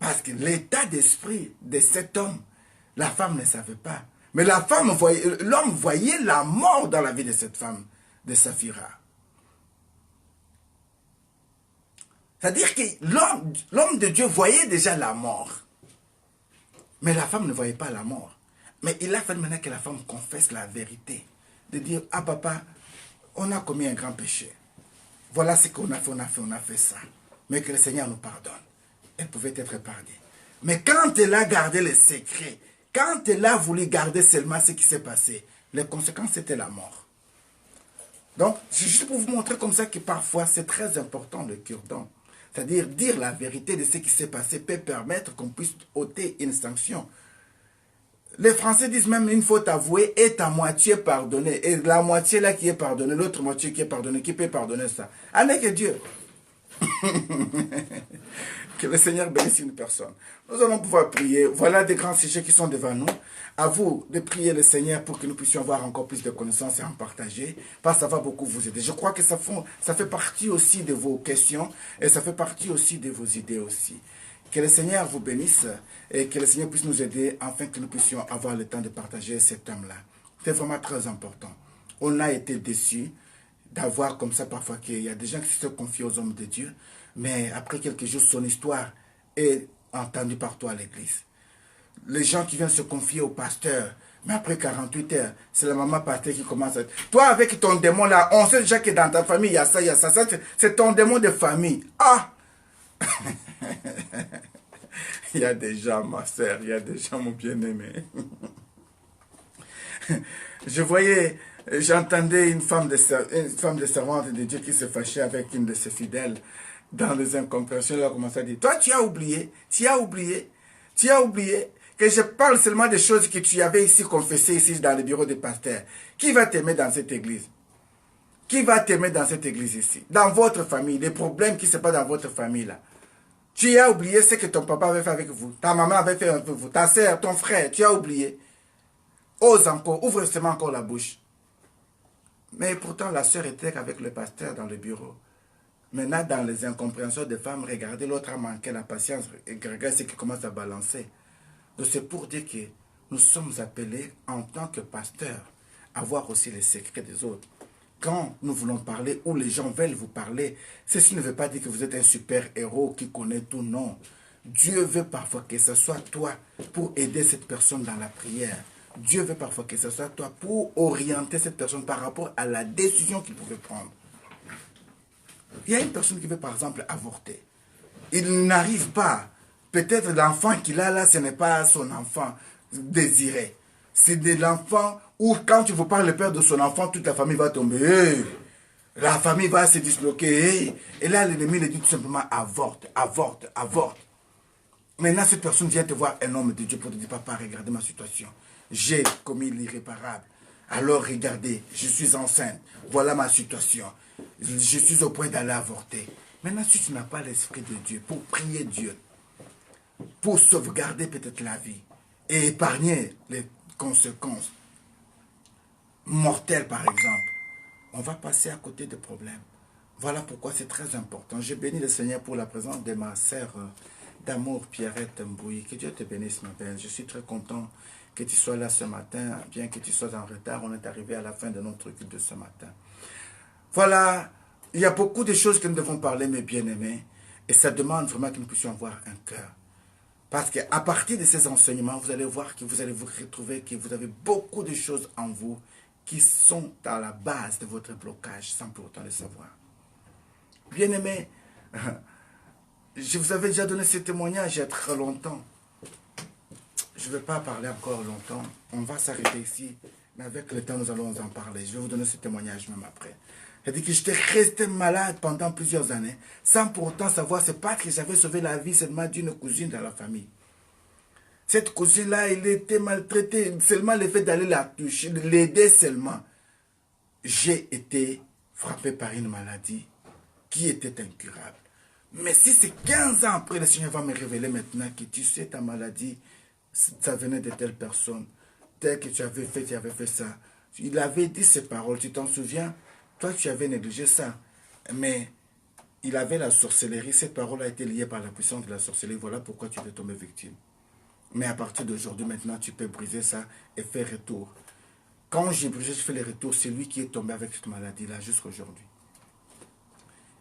Parce que l'état d'esprit de cet homme, la femme ne savait pas. Mais la femme voyait, l'homme voyait la mort dans la vie de cette femme, de Saphira. C'est-à-dire que l'homme de Dieu voyait déjà la mort. Mais la femme ne voyait pas la mort. Mais il a fallu maintenant que la femme confesse la vérité. De dire, ah papa, on a commis un grand péché. Voilà ce qu'on a fait, on a fait ça. Mais que le Seigneur nous pardonne. Elle pouvait être épargnée. Mais quand elle a gardé le secret, quand elle a voulu garder seulement ce qui s'est passé, les conséquences c'était la mort. Donc, c'est juste pour vous montrer comme ça que parfois c'est très important le cure-dent. C'est-à-dire dire la vérité de ce qui s'est passé peut permettre qu'on puisse ôter une sanction. Les Français disent même une faute avouée est à moitié pardonnée. Et la moitié là qui est pardonnée, l'autre moitié qui est pardonnée, qui peut pardonner ça? Avec Dieu. Que le Seigneur bénisse une personne. Nous allons pouvoir prier. Voilà des grands sujets qui sont devant nous. À vous de prier le Seigneur pour que nous puissions avoir encore plus de connaissances et en partager. Parce que ça va beaucoup vous aider. Je crois que ça fait partie aussi de vos questions et ça fait partie aussi de vos idées aussi. Que le Seigneur vous bénisse et que le Seigneur puisse nous aider afin que nous puissions avoir le temps de partager cet homme-là. C'est vraiment très important. On a été déçus d'avoir comme ça parfois qu'il y a des gens qui se confient aux hommes de Dieu, mais après quelques jours, son histoire est entendue partout à l'église. Les gens qui viennent se confier au pasteur, mais après 48 heures, c'est la maman pasteur qui commence à... Toi, avec ton démon là, on sait déjà que dans ta famille, il y a ça, il y a ça. C'est ton démon de famille. Ah! Il y a des gens, ma soeur, il y a des gens, mon bien-aimé. J'entendais une femme de servante de Dieu qui se fâchait avec une de ses fidèles dans les incompréhensions. Elle a commencé à dire, toi tu as oublié que je parle seulement des choses que tu avais ici confessées ici dans le bureau des pasteurs. Qui va t'aimer dans cette église? Qui va t'aimer dans cette église ici? Dans votre famille, les problèmes qui se passent dans votre famille là. Tu as oublié ce que ton papa avait fait avec vous, ta maman avait fait avec vous, ta soeur, ton frère, tu as oublié. Ose encore, ouvre seulement encore la bouche. Mais pourtant, la sœur était avec le pasteur dans le bureau. Maintenant, dans les incompréhensions des femmes, regardez, l'autre a manqué la patience. Et regardez ce qui commence à balancer. Donc c'est pour dire que nous sommes appelés en tant que pasteurs à voir aussi les secrets des autres. Quand nous voulons parler ou les gens veulent vous parler, ceci ne veut pas dire que vous êtes un super héros qui connaît tout, non. Dieu veut parfois que ce soit toi pour aider cette personne dans la prière. Dieu veut parfois que ce soit toi pour orienter cette personne par rapport à la décision qu'il pouvait prendre. Il y a une personne qui veut par exemple avorter. Il n'arrive pas. Peut-être l'enfant qu'il a là, ce n'est pas son enfant désiré. C'est de l'enfant où quand tu veux parler le père de son enfant, toute la famille va tomber. Hey! La famille va se disloquer. Hey! Et là, l'ennemi lui dit tout simplement avorte, avorte, avorte. Maintenant, cette personne vient te voir, un homme de Dieu, pour te dire, papa, regardez ma situation. J'ai commis l'irréparable. Alors regardez, je suis enceinte. Voilà ma situation. Je suis au point d'aller avorter. Maintenant, si tu n'as pas l'esprit de Dieu pour prier Dieu, pour sauvegarder peut-être la vie et épargner les conséquences mortelles, par exemple, on va passer à côté des problèmes. Voilà pourquoi c'est très important. Je bénis le Seigneur pour la présence de ma sœur d'amour, Pierrette Mbouy. Que Dieu te bénisse, ma belle. Je suis très content que tu sois là ce matin, bien que tu sois en retard. On est arrivé à la fin de notre culte de ce matin. Voilà, il y a beaucoup de choses que nous devons parler, mes bien-aimés. Et ça demande vraiment que nous puissions avoir un cœur. Parce qu'à partir de ces enseignements, vous allez voir que vous allez vous retrouver, que vous avez beaucoup de choses en vous qui sont à la base de votre blocage, sans pour autant le savoir. Bien-aimés, je vous avais déjà donné ce témoignage il y a très longtemps. Je ne vais pas parler encore longtemps. On va s'arrêter ici. Mais avec le temps, nous allons en parler. Je vais vous donner ce témoignage même après. C'est-à-dire que j'étais resté malade pendant plusieurs années, sans pour autant savoir, c'est pas que j'avais sauvé la vie seulement d'une cousine dans la famille. Cette cousine-là, elle était maltraitée. Seulement le fait d'aller la toucher, de l'aider seulement. J'ai été frappé par une maladie qui était incurable. Mais si c'est 15 ans après, le Seigneur va me révéler maintenant que tu sais ta maladie, ça venait de telle personne, tel que tu avais fait ça. Il avait dit ces paroles, tu t'en souviens? Toi, tu avais négligé ça. Mais il avait la sorcellerie, cette parole a été liée par la puissance de la sorcellerie, voilà pourquoi tu es tombé victime. Mais à partir d'aujourd'hui, maintenant, tu peux briser ça et faire retour. Quand j'ai brisé, je fais le retour, c'est lui qui est tombé avec cette maladie-là jusqu'à aujourd'hui.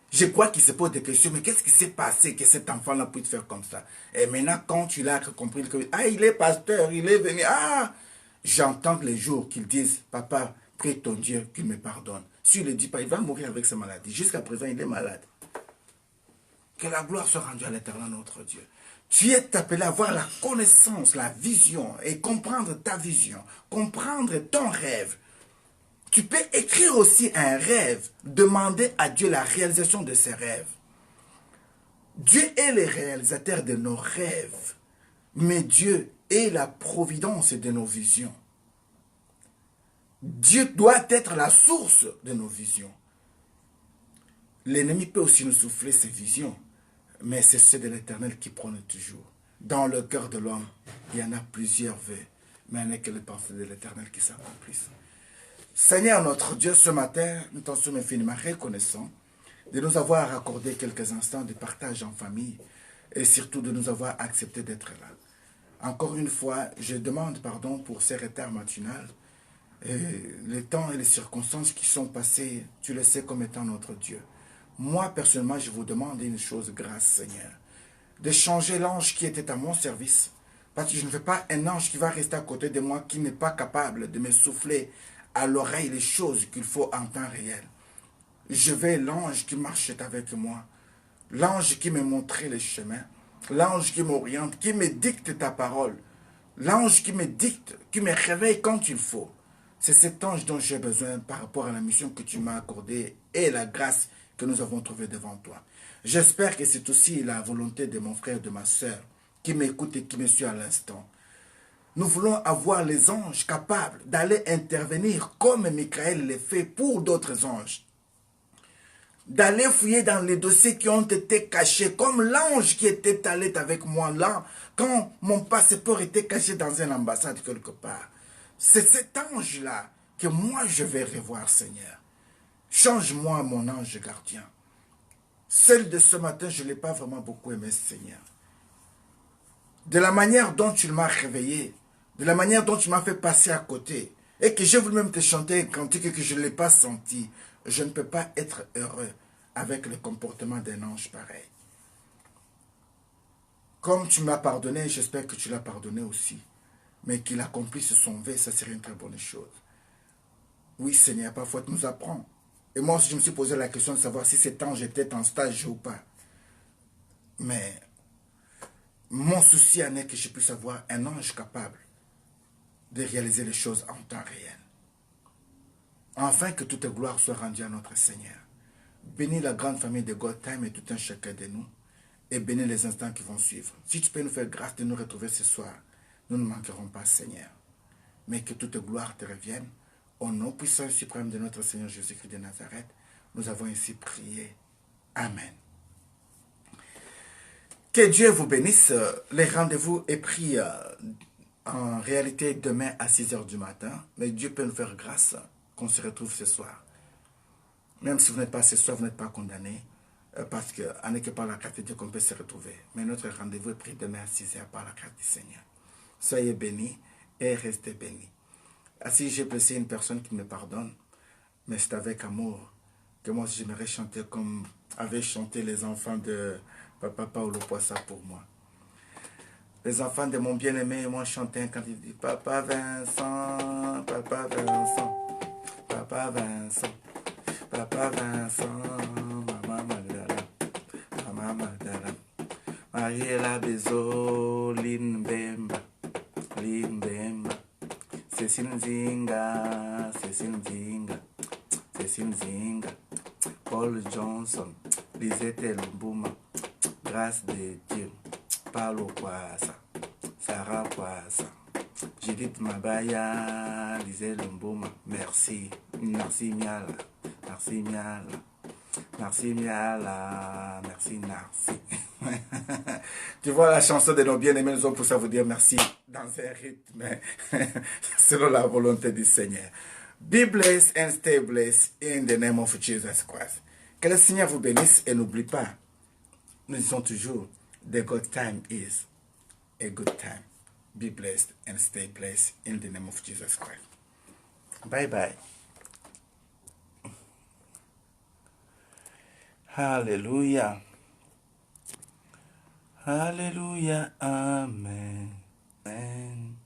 Je crois qu'il se pose des questions, mais qu'est-ce qui s'est passé que cet enfant-là puisse faire comme ça? Et maintenant, quand tu l'as compris, ah, il est pasteur, il est venu, ah, j'entends les jours qu'ils disent, papa, prie ton Dieu qu'il me pardonne. S'il ne le dit pas, il va mourir avec sa maladie. Jusqu'à présent, il est malade. Que la gloire soit rendue à l'Éternel, notre Dieu. Tu es appelé à avoir la connaissance, la vision et comprendre ta vision, comprendre ton rêve. Tu peux écrire aussi un rêve, demander à Dieu la réalisation de ses rêves. Dieu est le réalisateur de nos rêves, mais Dieu est la providence de nos visions. Dieu doit être la source de nos visions. L'ennemi peut aussi nous souffler ses visions, mais c'est ceux de l'Éternel qui prône toujours. Dans le cœur de l'homme, il y en a plusieurs vœux, mais il n'y a que les pensées de l'Éternel qui s'accomplissent. Seigneur notre Dieu, ce matin, nous t'en sommes infiniment reconnaissants de nous avoir accordé quelques instants de partage en famille et surtout de nous avoir accepté d'être là. Encore une fois, je demande pardon pour ces retards matinaux. Les temps et les circonstances qui sont passées, tu le sais comme étant notre Dieu. Moi, personnellement, je vous demande une chose, grâce Seigneur, de changer l'ange qui était à mon service, parce que je ne veux pas un ange qui va rester à côté de moi, qui n'est pas capable de me souffler à l'oreille les choses qu'il faut en temps réel. Je veux l'ange qui marchait avec moi, l'ange qui me montrait les chemins, l'ange qui m'oriente, qui me dicte ta parole, l'ange qui me dicte, qui me réveille quand il faut. C'est cet ange dont j'ai besoin par rapport à la mission que tu m'as accordée et la grâce que nous avons trouvée devant toi. J'espère que c'est aussi la volonté de mon frère et de ma soeur qui m'écoute et qui me suit à l'instant. Nous voulons avoir les anges capables d'aller intervenir comme Michael l'a fait pour d'autres anges. D'aller fouiller dans les dossiers qui ont été cachés, comme l'ange qui était allé avec moi là, quand mon passeport était caché dans une ambassade quelque part. C'est cet ange-là que moi je vais revoir, Seigneur. Change-moi mon ange gardien. Celle de ce matin, je ne l'ai pas vraiment beaucoup aimé, Seigneur. De la manière dont tu m'as réveillé, de la manière dont tu m'as fait passer à côté, et que j'ai voulu même te chanter un cantique que je ne l'ai pas senti, je ne peux pas être heureux avec le comportement d'un ange pareil. Comme tu m'as pardonné, j'espère que tu l'as pardonné aussi. Mais qu'il accomplisse son vœu, ça serait une très bonne chose. Oui, Seigneur, parfois tu nous apprends. Et moi aussi, je me suis posé la question de savoir si cet ange était en stage ou pas. Mais mon souci en est que je puisse avoir un ange capable de réaliser les choses en temps réel. Afin que toute gloire soit rendue à notre Seigneur. Bénis la grande famille de God Time et tout un chacun de nous. Et bénis les instants qui vont suivre. Si tu peux nous faire grâce de nous retrouver ce soir, nous ne manquerons pas, Seigneur. Mais que toute gloire te revienne. Au nom puissant et suprême de notre Seigneur Jésus-Christ de Nazareth, nous avons ainsi prié. Amen. Que Dieu vous bénisse. Les rendez-vous est pris en réalité demain à 6 h du matin. Mais Dieu peut nous faire grâce qu'on se retrouve ce soir. Même si vous n'êtes pas ce soir, vous n'êtes pas condamné. Parce qu'on n'est que par la grâce de Dieu qu'on peut se retrouver. Mais notre rendez-vous est pris demain à 6 h par la grâce du Seigneur. Soyez bénis et restez bénis. Si j'ai blessé une personne qui me pardonne, mais c'est avec amour que moi j'aimerais chanter comme avaient chanté les enfants de Papa Paulo Poissa pour moi. Les enfants de mon bien-aimé m'ont chanté quand il dit Papa Vincent, Papa Vincent, Papa Vincent, Papa Vincent, Maman Magdala, Maman Magdala, Mariela Bezo, Limbemba, Limbemba. Cécile Nzinga, Cécile Nzinga, Cécile Nzinga, Paul Johnson, Lisette Lumbuma, Grâce de Dieu, Paulo Poissa, Sarah Poissa, Judith Mabaya, Lisette Lumbuma, merci, merci Miala, merci Miala, Merci Miala, merci Narcy. Tu vois la chanson de nos bien-aimés, nous sommes pour ça vous dire merci dans un rythme selon la volonté du Seigneur. Be blessed and stay blessed in the name of Jesus Christ. Que le Seigneur vous bénisse et n'oublie pas, nous disons toujours, the good time is a good time. Be blessed and stay blessed in the name of Jesus Christ. Bye bye. Hallelujah. Hallelujah. Amen. Amen.